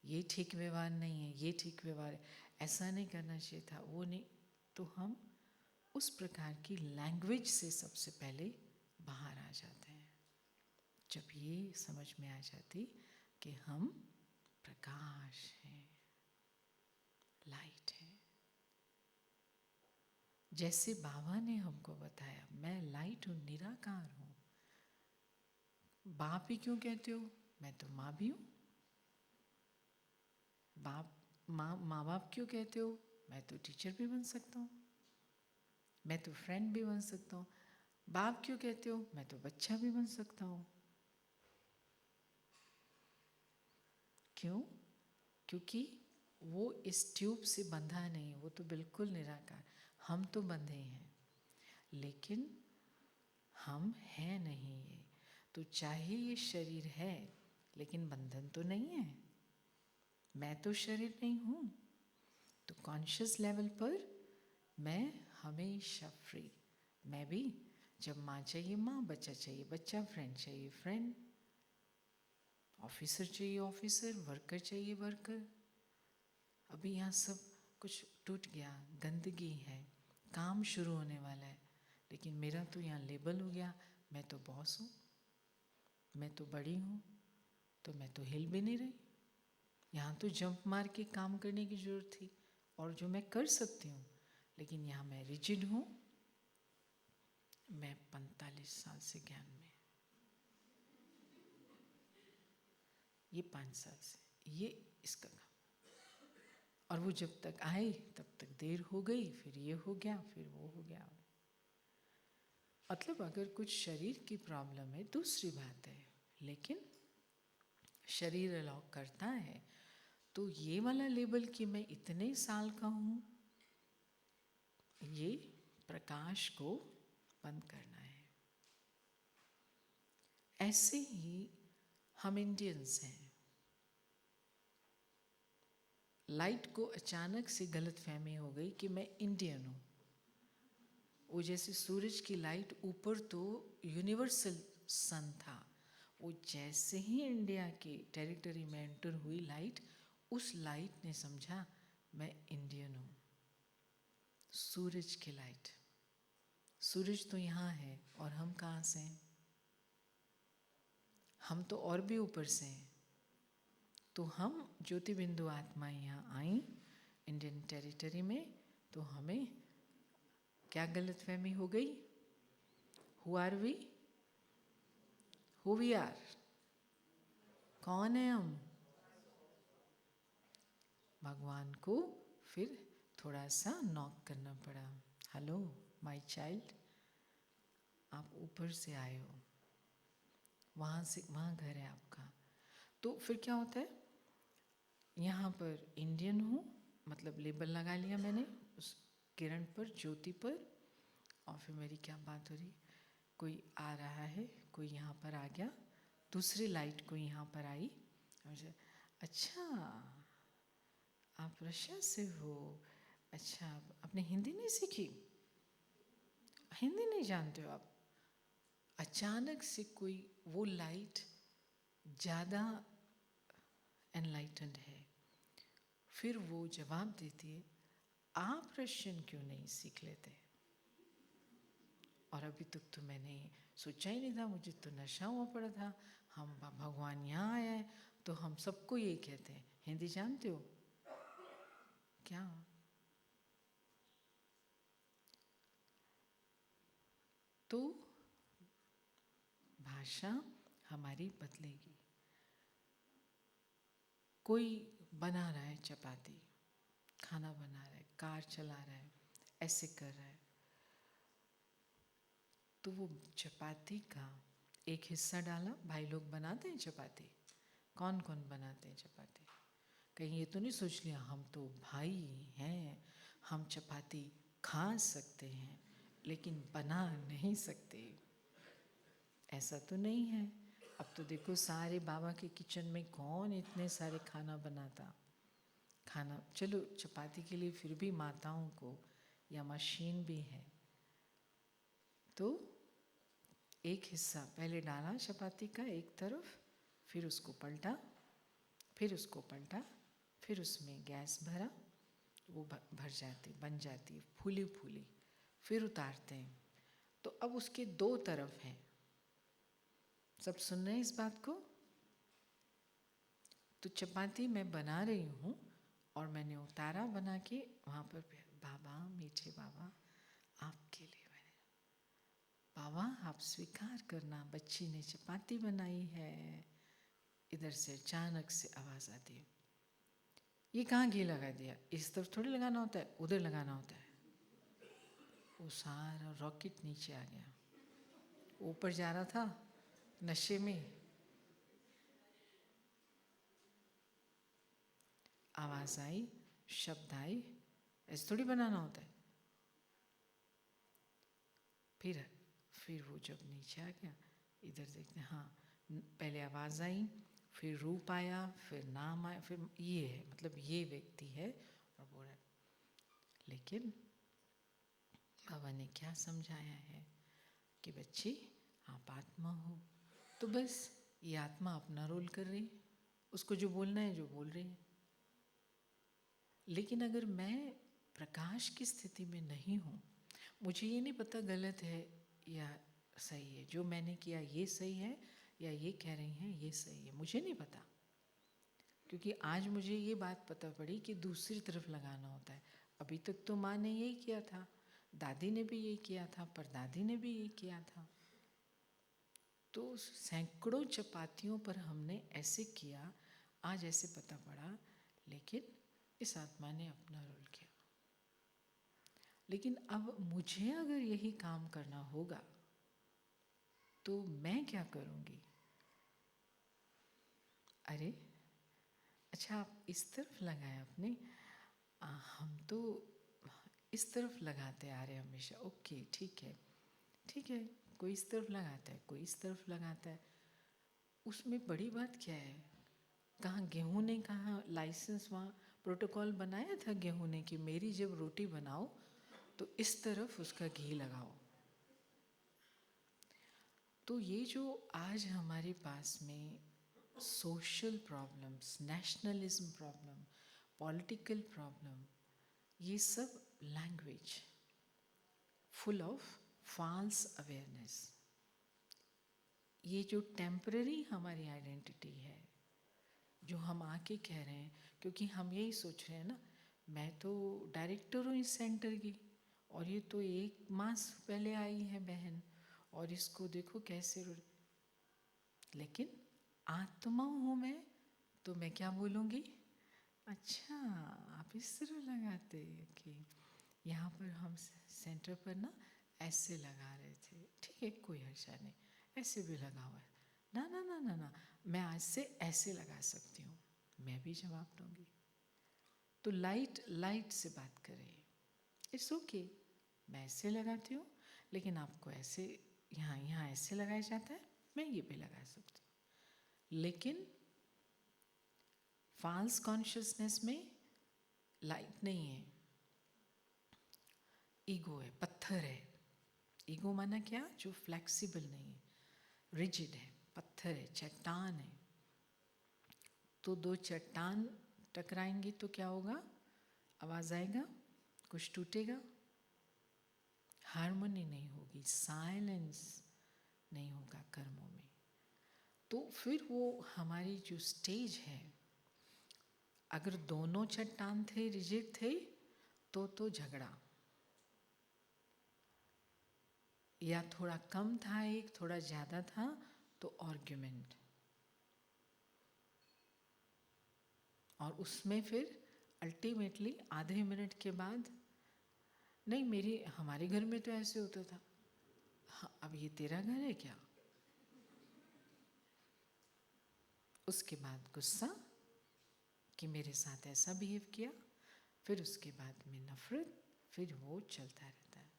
ये ठीक व्यवहार नहीं है, ये ठीक व्यवहार है, ऐसा नहीं करना चाहिए था, वो नहीं। तो हम उस प्रकार की लैंग्वेज से सबसे पहले बाहर आ जाते हैं। जब ये समझ में आ जाती कि हम प्रकाश हैं, लाइट है। जैसे बाबा ने हमको बताया, मैं लाइट हूँ, निराकार हूँ। बाप ही क्यों कहते हो? मैं तो माँ भी हूँ। माँ बाप क्यों कहते हो? मैं तो टीचर भी बन सकता हूँ, मैं तो फ्रेंड भी बन सकता हूँ। बाप क्यों कहते हो? मैं तो बच्चा भी बन सकता हूँ। क्यों? क्योंकि वो इस ट्यूब से बंधा नहीं, वो तो बिल्कुल निराकार। हम तो बंधे हैं, लेकिन हम हैं नहीं ये। तो चाहे ये शरीर है, लेकिन बंधन तो नहीं है। मैं तो शरीर नहीं हूँ। तो कॉन्शियस लेवल पर मैं हमेशा फ्री। मैं भी, जब माँ चाहिए माँ, बच्चा चाहिए बच्चा, फ्रेंड चाहिए फ्रेंड, ऑफिसर चाहिए ऑफिसर, वर्कर चाहिए वर्कर। अभी यहाँ सब कुछ टूट गया, गंदगी है, काम शुरू होने वाला है, लेकिन मेरा तो यहाँ लेबल हो गया, मैं तो बॉस हूँ, मैं तो बड़ी हूँ, तो मैं तो हिल भी नहीं रही। यहाँ तो जंप मार के काम करने की ज़रूरत थी, और जो मैं कर सकती हूँ, लेकिन यहाँ मैं रिजिड हूँ। मैं 45 साल से ज्ञान में, ये 5 साल से, ये इसका काम, और वो जब तक आए तब तक देर हो गई, फिर ये हो गया, फिर वो हो गया। मतलब अगर कुछ शरीर की प्रॉब्लम है दूसरी बात है, लेकिन शरीर अलाउ करता है, तो ये वाला लेबल कि मैं इतने साल का हूँ, ये प्रकाश को बंद करना है। ऐसे ही हम इंडियंस हैं। लाइट को अचानक से गलतफहमी हो गई कि मैं इंडियन हूँ। वो जैसे सूरज की लाइट ऊपर तो यूनिवर्सल सन था, वो जैसे ही इंडिया के टेरिटरी में एंटर हुई लाइट, उस लाइट ने समझा मैं इंडियन हूँ। सूरज की लाइट, सूरज तो यहाँ है और हम कहाँ से हैं? हम तो और भी ऊपर से हैं। तो हम ज्योति बिंदु आत्माएं यहाँ आई इंडियन टेरिटरी में, तो हमें क्या गलतफहमी हो गई? Who are we? Who we are? कौन है हम? भगवान को फिर थोड़ा सा नॉक करना पड़ा। हेलो माय चाइल्ड, आप ऊपर से आए हो, वहाँ से, वहाँ घर है आपका। तो फिर क्या होता है, यहाँ पर इंडियन हूँ, मतलब लेबल लगा लिया मैंने उस किरण पर, ज्योति पर, और फिर मेरी क्या बात हो रही, कोई आ रहा है, कोई यहाँ पर आ गया, दूसरी लाइट कोई यहाँ पर आई, मुझे अच्छा आप रशिया से हो, अच्छा आपने हिंदी नहीं सीखी, हिंदी नहीं जानते हो आप। अचानक से कोई वो लाइट ज़्यादा एनलाइटेंड है, फिर वो जवाब देती है आप रशियन क्यों नहीं सीख लेते? और अभी तक तो मैंने सोचा ही नहीं था, मुझे तो नशा हुआ पड़ा था, हम भगवान यहाँ आया है, तो हम सबको यही कहते हैं हिंदी जानते हो क्या? तो भाषा हमारी बदलेगी। कोई बना रहा है चपाती, खाना बना रहा है, कार चला रहा है, ऐसे कर रहा है, तो वो चपाती का एक हिस्सा डाला। भाई लोग बनाते हैं चपाती? कौन कौन बनाते हैं चपाती? कहीं ये तो नहीं सोच लिया हम तो भाई हैं, हम चपाती खा सकते हैं लेकिन बना नहीं सकते? ऐसा तो नहीं है। अब तो देखो सारे बाबा के किचन में कौन इतने सारे खाना बनाता। खाना चलो चपाती के लिए फिर भी माताओं को या मशीन भी है। तो एक हिस्सा पहले डाला चपाती का एक तरफ, फिर उसको पलटा, फिर उसको पलटा, फिर उसमें गैस भरा, वो भर जाती, बन जाती फूली फूली, फिर उतारते हैं। तो अब उसके दो तरफ हैं। सब सुन रहे हैं इस बात को? तो चपाती मैं बना रही हूँ और मैंने उतारा बना के वहाँ पर, बाबा मीठे बाबा आपके लिए मैंने, बाबा आप स्वीकार करना बच्ची ने चपाती बनाई है। इधर से अचानक से आवाज़ आती है, ये कहाँ घी लगा दिया? इस तरफ थोड़ी लगाना होता है, उधर लगाना होता है। वो सारा रॉकेट नीचे आ गया। ऊपर जा रहा था नशे में। आवाज़ आई, शब्द आई, ऐसे थोड़ी बनाना होता है। फिर वो जब नीचे आ गया, इधर देखते हैं, हाँ पहले आवाज़ आई, फिर रूप आया, फिर नाम आया, फिर ये है, मतलब ये व्यक्ति है और बोल रहा है। लेकिन बाबा ने क्या समझाया है कि बच्ची आप आत्मा हो, तो बस ये आत्मा अपना रोल कर रही है, उसको जो बोलना है जो बोल रही है। लेकिन अगर मैं प्रकाश की स्थिति में नहीं हूँ, मुझे ये नहीं पता गलत है या सही है, जो मैंने किया ये सही है या ये कह रही हैं ये सही है, मुझे नहीं पता। क्योंकि आज मुझे ये बात पता पड़ी कि दूसरी तरफ लगाना होता है। अभी तक तो माँ ने यही किया था, दादी ने भी यही किया था, परदादी ने भी यही किया था। तो सैकड़ों चपातियों पर हमने ऐसे किया, आज ऐसे पता पड़ा, लेकिन इस आत्मा ने अपना रोल किया। लेकिन अब मुझे अगर यही काम करना होगा तो मैं क्या करूँगी? अरे अच्छा, आप इस तरफ लगाए आपने, हम तो इस तरफ लगाते आ रहे हमेशा। ओके ठीक है, ठीक है, कोई इस तरफ लगाता है, कोई इस तरफ लगाता है, उसमें बड़ी बात क्या है? कहाँ गेहूँ ने कहाँ लाइसेंस, वहाँ प्रोटोकॉल बनाया था गेहूँ ने कि मेरी जब रोटी बनाओ तो इस तरफ उसका घी लगाओ। तो ये जो आज हमारे पास में social problems, nationalism problem, political problem, ये सब language full of false awareness, ये जो टेम्पररी हमारी आइडेंटिटी है, जो हम आके कह रहे हैं, क्योंकि हम यही सोच रहे हैं ना, मैं तो डायरेक्टर हूँ इस सेंटर की और ये तो 1 मास पहले आई है बहन और इसको देखो कैसे। लेकिन आत्मा हूँ मैं, तो मैं क्या बोलूँगी? अच्छा आप इस तरह लगाते कि यहाँ पर हम सेंटर पर ना ऐसे लगा रहे थे, ठीक है कोई हर्षा नहीं, ऐसे भी लगा हुआ है ना, ना ना ना ना, मैं आज से ऐसे लगा सकती हूँ। मैं भी जवाब दूँगी। तो लाइट से बात करें, इट्स ओके, मैं ऐसे लगाती हूँ, लेकिन आपको ऐसे यहाँ ऐसे लगाया जाता है, मैं ये भी लगा सकती हूँ। लेकिन फॉल्स कॉन्शियसनेस में लाइट नहीं है, ईगो है, पत्थर है। ईगो माना क्या? जो फ्लेक्सिबल नहीं है, रिजिड है, पत्थर है, चट्टान है। तो दो चट्टान टकराएंगी तो क्या होगा? आवाज़ आएगा, कुछ टूटेगा, हार्मनी नहीं होगी, साइलेंस नहीं होगा कर्मों में। तो फिर वो हमारी जो स्टेज है, अगर दोनों चट्टान थे, रिजिड थे, तो झगड़ा, या थोड़ा कम था एक, थोड़ा ज़्यादा था तो आर्ग्यूमेंट, और उसमें फिर अल्टीमेटली आधे मिनट के बाद, नहीं हमारे घर में तो ऐसे होता था। हाँ अब ये तेरा घर है क्या? उसके बाद गुस्सा कि मेरे साथ ऐसा बिहेव किया, फिर उसके बाद में नफरत, फिर वो चलता रहता है।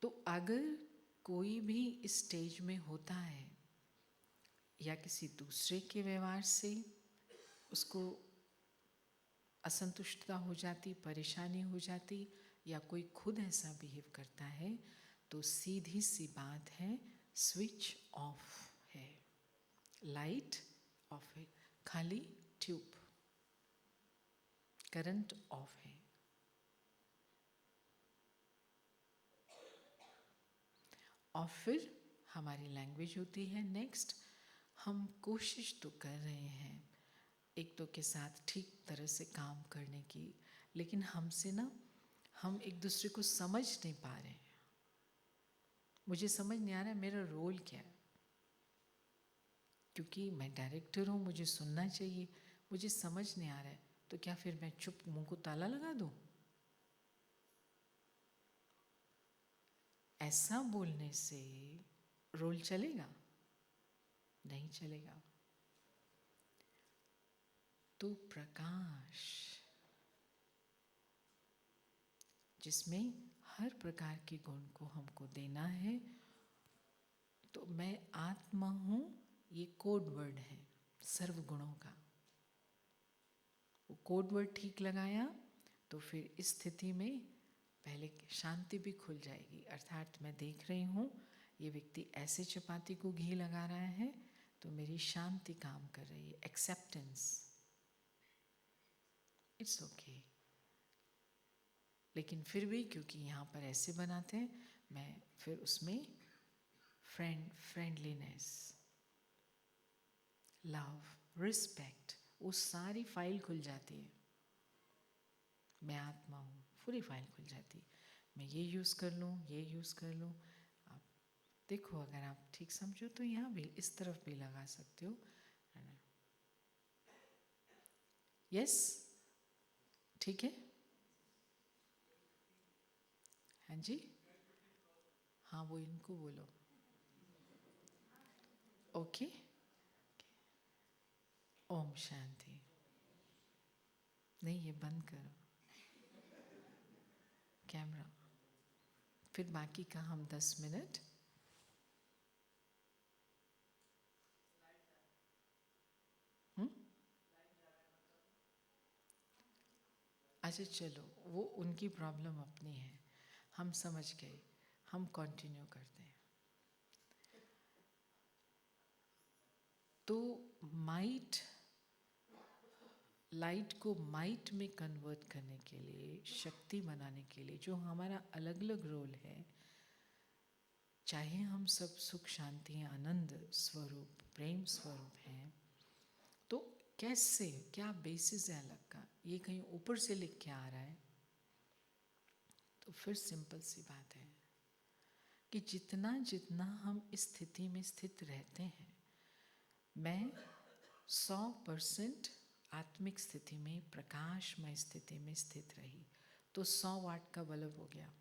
तो अगर कोई भी इस स्टेज में होता है या किसी दूसरे के व्यवहार से उसको असंतुष्टता हो जाती, परेशानी हो जाती, या कोई खुद ऐसा बिहेव करता है, तो सीधी सी बात है, स्विच ऑफ है, लाइट ऑफ है, खाली ट्यूब, करंट ऑफ है। और फिर हमारी लैंग्वेज होती है नेक्स्ट। हम कोशिश तो कर रहे हैं एक तो के साथ ठीक तरह से काम करने की, लेकिन हमसे ना हम एक दूसरे को समझ नहीं पा रहे हैं। मुझे समझ नहीं आ रहा है मेरा रोल क्या है, क्योंकि मैं डायरेक्टर हूँ, मुझे सुनना चाहिए, मुझे समझ नहीं आ रहा है। तो क्या फिर मैं चुप मुंह को ताला लगा दूँ? ऐसा बोलने से रोल चलेगा? नहीं चलेगा। तो प्रकाश जिसमें हर प्रकार के गुण को हमको देना है, तो मैं आत्मा हूँ, ये कोड वर्ड है सर्व गुणों का। वो कोड वर्ड ठीक लगाया तो फिर इस स्थिति में पहले शांति भी खुल जाएगी। अर्थात मैं देख रही हूँ ये व्यक्ति ऐसे चपाती को घी लगा रहा है, तो मेरी शांति काम कर रही है, एक्सेप्टेंस, इट्स ओके। लेकिन फिर भी क्योंकि यहाँ पर ऐसे बनाते हैं, मैं फिर उसमें फ्रेंडलीनेस, लव, रिस्पेक्ट, वो सारी फाइल खुल जाती है। मैं आत्मा हूँ, पूरी फाइल खुल जाती। मैं ये यूज़ कर लूँ, ये यूज़ कर लूँ। आप देखो, अगर आप ठीक समझो तो यहाँ भी इस तरफ भी लगा सकते हो, है ना? यस, ठीक है। हाँ जी, हाँ वो इनको बोलो। ओके, ओम शांति। नहीं, ये बंद करो कैमरा। फिर बाकी का हम 10 मिनट अच्छा चलो, वो उनकी प्रॉब्लम अपनी है, हम समझ गए, हम कंटिन्यू करते हैं। तो लाइट को माइट में कन्वर्ट करने के लिए, शक्ति बनाने के लिए, जो हमारा अलग अलग रोल है, चाहे हम सब सुख शांति आनंद स्वरूप प्रेम स्वरूप हैं, तो कैसे, क्या बेसिस है अलग का? ये कहीं ऊपर से लिख के आ रहा है? तो फिर सिंपल सी बात है कि जितना जितना हम इस स्थिति में स्थित रहते हैं, मैं 100% आत्मिक स्थिति में, प्रकाशमय स्थिति में स्थित रही, तो 100 वाट का बल्ब हो गया।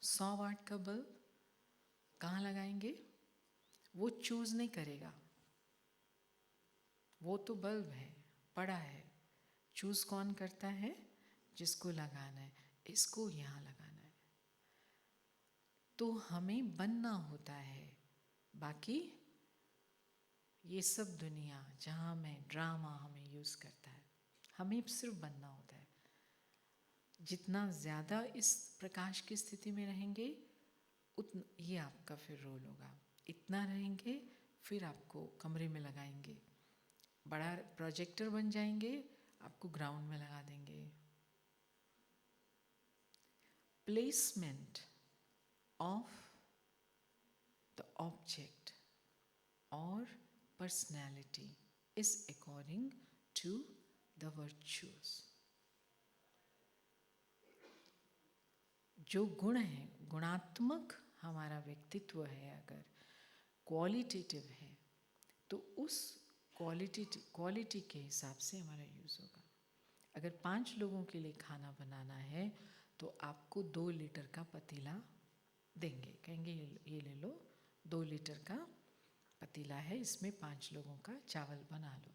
100 वाट का बल्ब कहाँ लगाएंगे? वो चूज नहीं करेगा, वो तो बल्ब है, पड़ा है। चूज कौन करता है? जिसको लगाना है, इसको यहाँ लगाना है। तो हमें बनना होता है। बाकी ये सब दुनिया जहाँ में ड्रामा हमें यूज़ करता है, हमें सिर्फ बनना होता है। जितना ज़्यादा इस प्रकाश की स्थिति में रहेंगे, उतना ये आपका फिर रोल होगा। इतना रहेंगे, फिर आपको कमरे में लगाएंगे, बड़ा प्रोजेक्टर बन जाएंगे, आपको ग्राउंड में लगा देंगे। प्लेसमेंट ऑफ द ऑब्जेक्ट और personality is according to the virtues. जो गुण है, गुणात्मक हमारा व्यक्तित्व है, अगर क्वालिटेटिव है, तो उस क्वालिटी के हिसाब से हमारा यूज़ होगा। अगर 5 लोगों के लिए खाना बनाना है, तो आपको 2 लीटर का पतीला देंगे, कहेंगे ये ले लो 2 लीटर का पतीला है, इसमें 5 लोगों का चावल बना लो।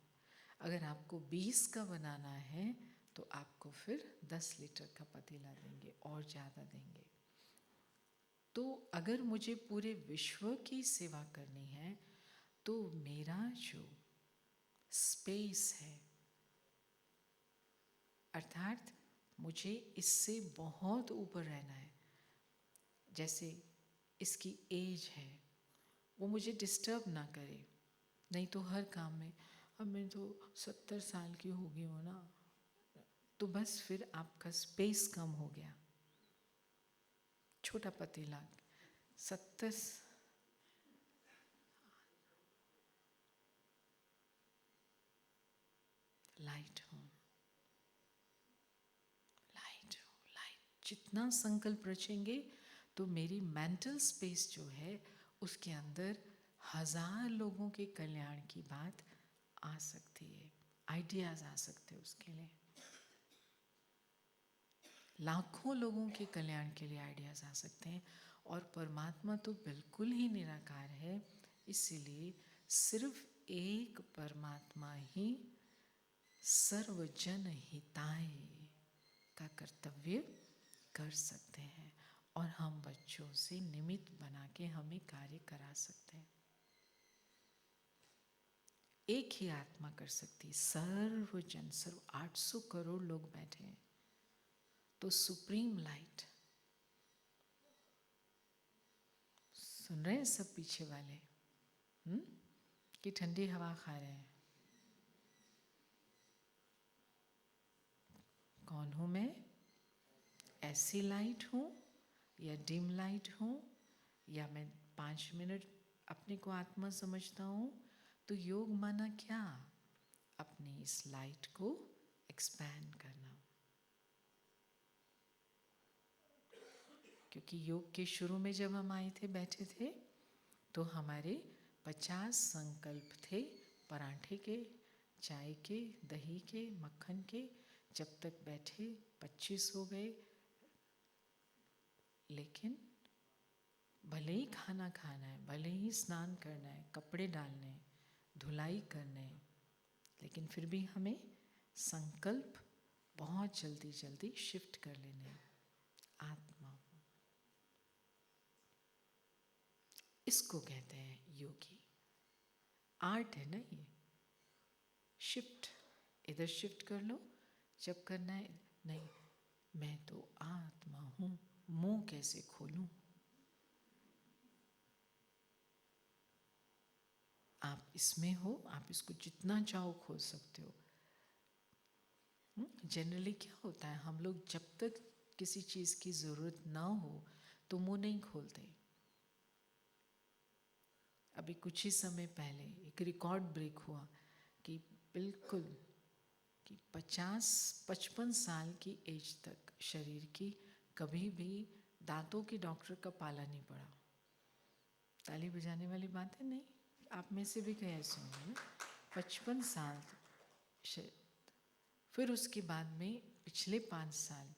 अगर आपको 20 का बनाना है तो आपको फिर 10 लीटर का पतीला देंगे और ज़्यादा देंगे। तो अगर मुझे पूरे विश्व की सेवा करनी है तो मेरा जो स्पेस है, अर्थात मुझे इससे बहुत ऊपर रहना है। जैसे इसकी एज है, वो मुझे डिस्टर्ब ना करे, नहीं तो हर काम में अब मैं तो 70 साल की हो गई हूँ ना, तो बस फिर आपका स्पेस कम हो गया। छोटा पतीला 70 लाइट हो, लाइट हो, लाइट। जितना संकल्प रचेंगे तो मेरी मेंटल स्पेस जो है उसके अंदर 1000 लोगों के कल्याण की बात आ सकती है, आइडियाज आ सकते हैं उसके लिए, लाखों लोगों के कल्याण के लिए आइडियाज आ सकते हैं। और परमात्मा तो बिल्कुल ही निराकार है, इसीलिए सिर्फ एक परमात्मा ही सर्वजन हिताय का कर्तव्य कर सकते हैं, और हम बच्चों से निमित्त बना के हमें कार्य करा सकते हैं। एक ही आत्मा कर सकती, सर्वजन, सर्व 800 करोड़ लोग बैठे हैं, तो सुप्रीम लाइट। सुन रहे हैं सब पीछे वाले? कि ठंडी हवा खा रहे हैं? कौन हूँ मैं? ऐसी लाइट हूँ या डिम लाइट हूँ, या मैं 5 मिनट अपने को आत्मा समझता हूँ? तो योग माना क्या? अपनी इस लाइट को एक्सपैंड करना। क्योंकि योग के शुरू में जब हम आए थे, बैठे थे, तो हमारे 50 संकल्प थे, पराठे के, चाय के, दही के, मक्खन के। जब तक बैठे 25 हो गए, लेकिन भले ही खाना खाना है, भले ही स्नान करना है, कपड़े डालने हैं, धुलाई करने हैं, लेकिन फिर भी हमें संकल्प बहुत जल्दी जल्दी शिफ्ट कर लेने हैं आत्मा। इसको कहते हैं योगी। आर्ट है ना ये, शिफ्ट, इधर शिफ्ट कर लो जब करना है। नहीं, मैं तो आत्मा हूँ, मुंह कैसे खोलूं? आप इसमें हो, आप इसको जितना चाहो खोल सकते हो। जनरली क्या होता है, हम लोग जब तक किसी चीज़ की ज़रूरत ना हो तो मुंह नहीं खोलते। अभी कुछ ही समय पहले एक रिकॉर्ड ब्रेक हुआ कि बिल्कुल कि 55 साल की एज तक शरीर की कभी भी दांतों की डॉक्टर का पाला नहीं पड़ा। ताली बजाने वाली बात है नहीं, आप में से भी कहीं ऐसे होंगे ना, 55 साल। फिर उसके बाद में पिछले 5 साल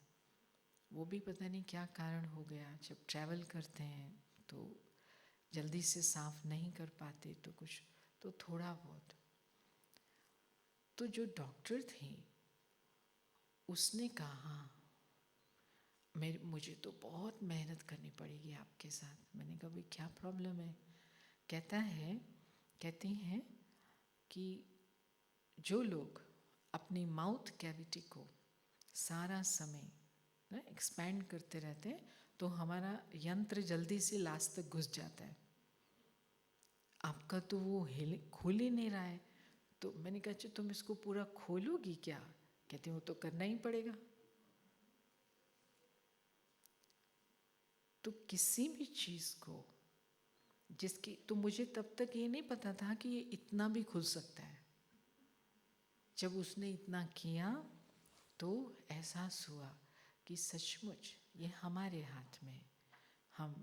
वो भी पता नहीं क्या कारण हो गया, जब ट्रैवल करते हैं तो जल्दी से साफ नहीं कर पाते, तो कुछ तो थोड़ा बहुत। तो जो डॉक्टर थी उसने कहा मुझे तो बहुत मेहनत करनी पड़ेगी आपके साथ। मैंने कहा भाई क्या प्रॉब्लम है? कहती हैं कि जो लोग अपनी माउथ कैविटी को सारा समय ना एक्सपैंड करते रहते हैं तो हमारा यंत्र जल्दी से लास्ट तक घुस जाता है। आपका तो वो खोल ही नहीं रहा है। तो मैंने कहा अच्छा तुम इसको पूरा खोलोगी क्या? कहती वो तो करना ही पड़ेगा। तो किसी भी चीज़ को जिसकी, तो मुझे तब तक ये नहीं पता था कि ये इतना भी खुल सकता है। जब उसने इतना किया तो एहसास हुआ कि सचमुच ये हमारे हाथ में। हम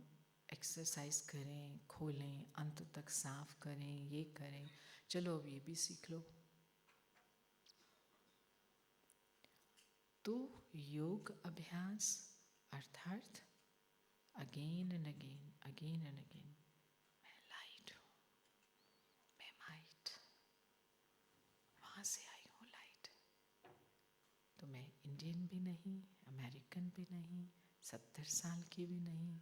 एक्सरसाइज करें, खोलें, अंत तक साफ करें, ये करें। चलो अब ये भी सीख लो। तो योग अभ्यास अर्थात अगेन एंड अगेन मैं लाइट हूँ, से आई हूँ लाइट। तो मैं इंडियन भी नहीं, अमेरिकन भी नहीं, 70 साल की भी नहीं,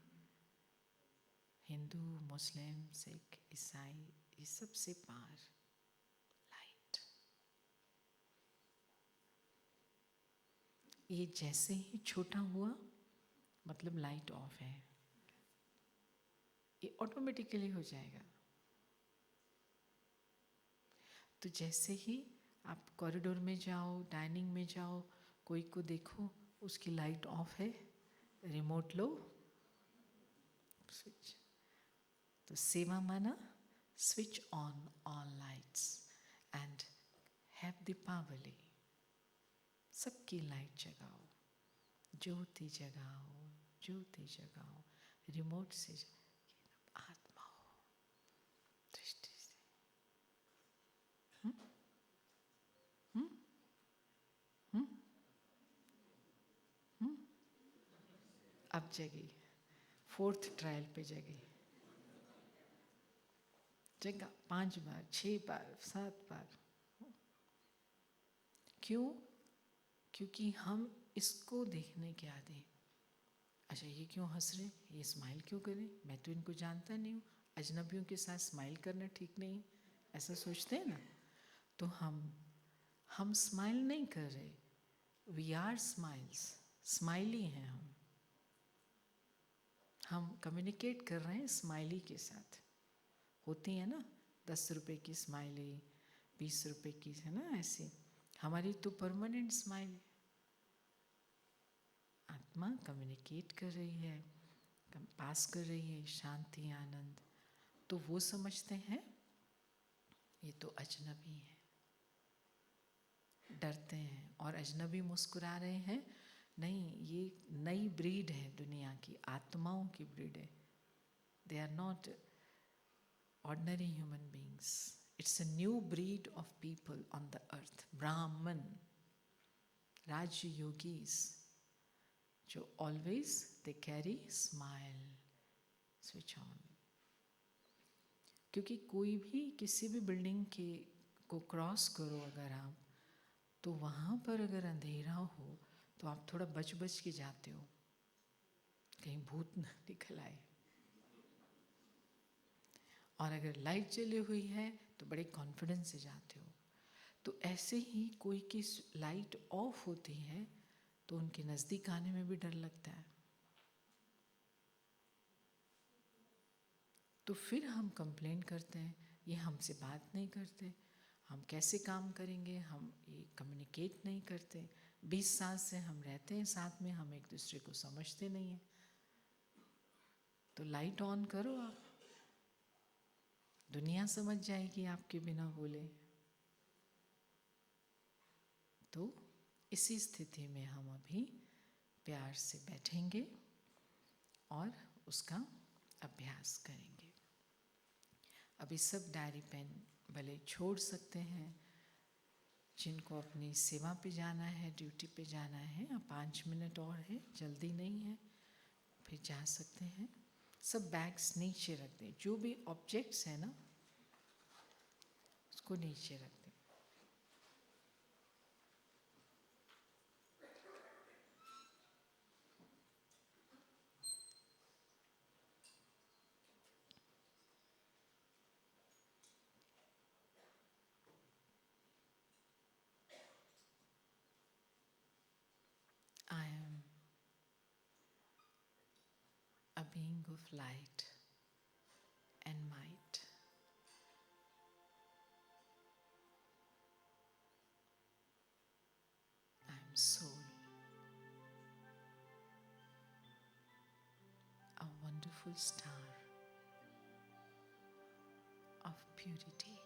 हिंदू, मुस्लिम, सिख, ईसाई, ये सबसे पार लाइट। ये जैसे ही छोटा हुआ मतलब लाइट ऑफ है, ये ऑटोमेटिकली हो जाएगा। तो जैसे ही आप कॉरिडोर में जाओ, डाइनिंग में जाओ, कोई को देखो उसकी लाइट ऑफ है, रिमोट लो, स्विच। तो सेवा माना switch on all lights and have Deepavali. सबकी लाइट जगाओ, ज्योति जगाओ, ज्योति जगाओ, रिमोट से आत्मा हो, दृष्टि से। अब जगी, 4th ट्रायल पे जगी, जगा 5 बार, 6 बार, 7 बार। क्यों? क्योंकि हम इसको देखने के आदि। अच्छा, ये क्यों हंस रहे, ये स्माइल क्यों करें, मैं तो इनको जानता नहीं हूँ, अजनबियों के साथ स्माइल करना ठीक नहीं, ऐसा सोचते हैं ना। तो हम स्माइल नहीं कर रहे, वी आर स्माइल्स, स्माइली हैं हम कम्युनिकेट कर रहे हैं स्माइली के साथ। होती है ना 10 रुपए की स्माइली, 20 रुपए की, है ना, ऐसी। हमारी तो परमानेंट स्माइल। आत्मा कम्युनिकेट कर रही है, पास कर रही है शांति, आनंद। तो वो समझते हैं ये तो अजनबी है, डरते हैं। और अजनबी मुस्कुरा रहे हैं, नहीं, ये नई ब्रीड है दुनिया की, आत्माओं की ब्रीड है। They are not ordinary human beings. It's a new breed of people on the earth. Brahman, Raj Yogis, जो always they carry smile, switch on. क्योंकि कोई भी किसी भी बिल्डिंग के को क्रॉस करो अगर आप, तो वहाँ पर अगर अंधेरा हो तो आप थोड़ा बच बच के जाते हो, कहीं भूत न निकल आए। और अगर लाइट जली हुई है तो बड़े कॉन्फिडेंस से जाते हो। तो ऐसे ही कोई की लाइट ऑफ होती है तो उनके नज़दीक आने में भी डर लगता है। तो फिर हम कंप्लेन करते हैं, ये हमसे बात नहीं करते, हम कैसे काम करेंगे, हम ये कम्युनिकेट नहीं करते। 20 साल से हम रहते हैं साथ में, हम एक दूसरे को समझते नहीं हैं। तो लाइट ऑन करो आप, दुनिया समझ जाएगी आपके बिना बोले। तो इसी स्थिति में हम अभी प्यार से बैठेंगे और उसका अभ्यास करेंगे। अभी सब डायरी पेन भले छोड़ सकते हैं, जिनको अपनी सेवा पे जाना है, ड्यूटी पे जाना है, 5 मिनट और है, जल्दी नहीं है, फिर जा सकते हैं। सब बैग्स नीचे रख दें, जो भी ऑब्जेक्ट्स हैं ना उसको नीचे रख दें। I am a being of light and might. I am soul, a wonderful star of purity.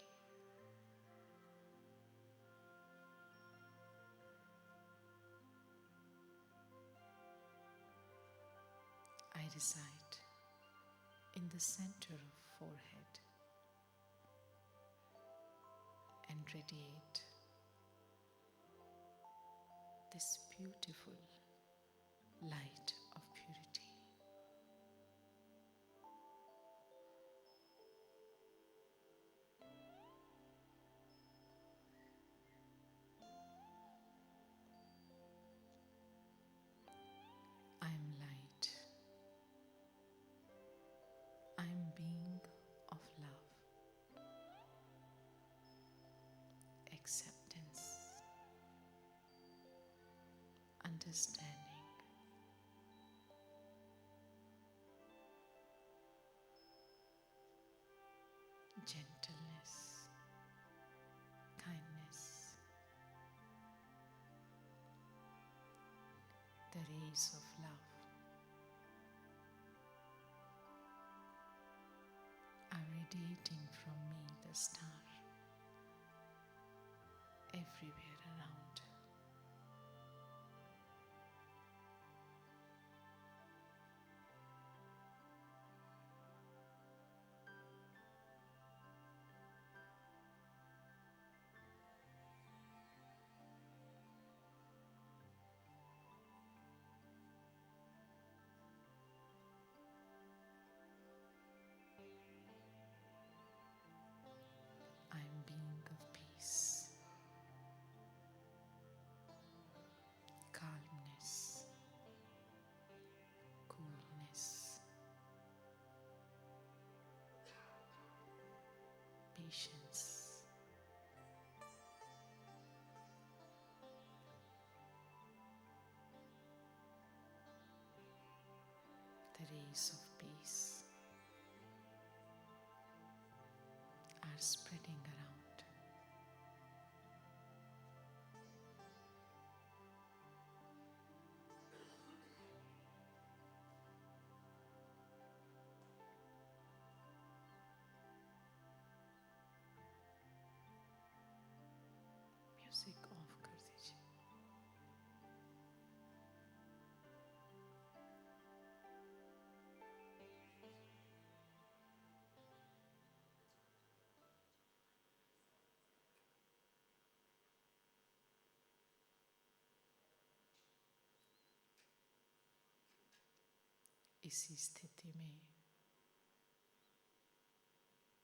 I reside in the center of forehead and radiate this beautiful light of purity. understanding, gentleness, kindness, the rays of love are radiating from me, the star, everywhere around. I am being of peace, calmness, coolness, patience, the rays of peace are spreading around. Music of कर दीजिए. इसी स्थिति में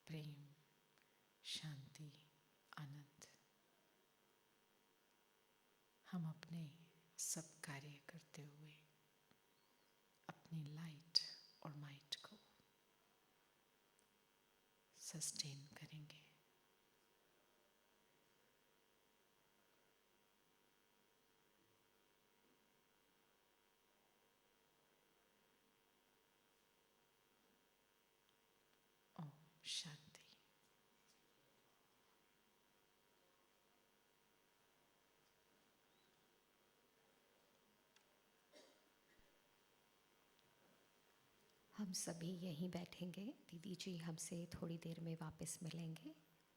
प्रेम, शांति, आनंद हम अपने सब कार्य करते हुए अपनी लाइट और माइट को सस्टेन करेंगे. ओम शांति. हम सभी यहीं बैठेंगे. दीदी जी हमसे थोड़ी देर में वापस मिलेंगे.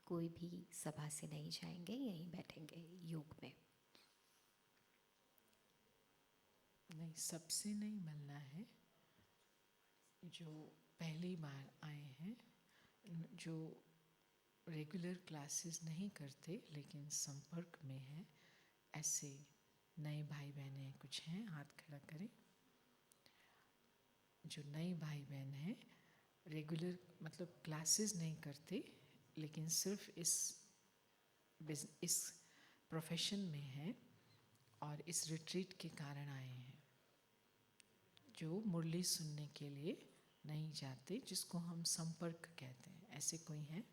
कोई भी सभा से नहीं जाएंगे, यहीं बैठेंगे योग में. नहीं, सबसे नहीं मिलना है. जो पहली बार आए हैं, जो रेगुलर क्लासेस नहीं करते लेकिन संपर्क में हैं, ऐसे नए भाई बहनें कुछ हैं, हाथ खड़ा करें. जो नए भाई बहन हैं, रेगुलर मतलब क्लासेस नहीं करते लेकिन सिर्फ इस प्रोफेशन में हैं और इस रिट्रीट के कारण आए हैं, जो मुरली सुनने के लिए नहीं जाते, जिसको हम संपर्क कहते हैं. ऐसे कोई हैं?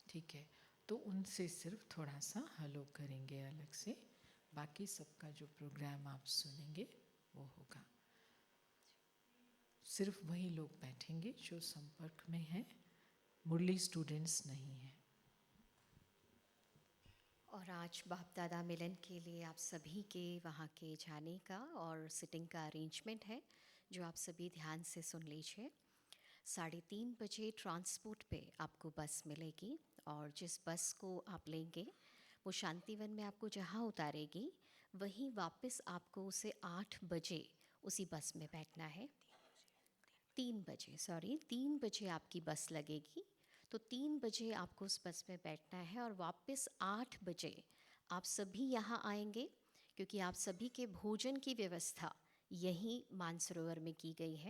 ठीक है, तो उनसे सिर्फ थोड़ा सा हेलो करेंगे अलग से. बाकी सबका जो प्रोग्राम आप सुनेंगे वो होगा. सिर्फ वही लोग बैठेंगे जो संपर्क में हैं, मुरली स्टूडेंट्स नहीं हैं. और आज बाप दादा मिलन के लिए आप सभी के वहाँ के जाने का और सिटिंग का अरेंजमेंट है, जो आप सभी ध्यान से सुन लीजिए. 3:30 बजे ट्रांसपोर्ट पे आपको बस मिलेगी और जिस बस को आप लेंगे वो शांतिवन में आपको जहाँ उतारेगी, वहीं वापस आपको उसे 8 बजे उसी बस में बैठना है. 3 बजे आपकी बस लगेगी, तो 3 बजे आपको उस बस में बैठना है और वापस 8 बजे आप सभी यहाँ आएंगे, क्योंकि आप सभी के भोजन की व्यवस्था यहीं मानसरोवर में की गई है.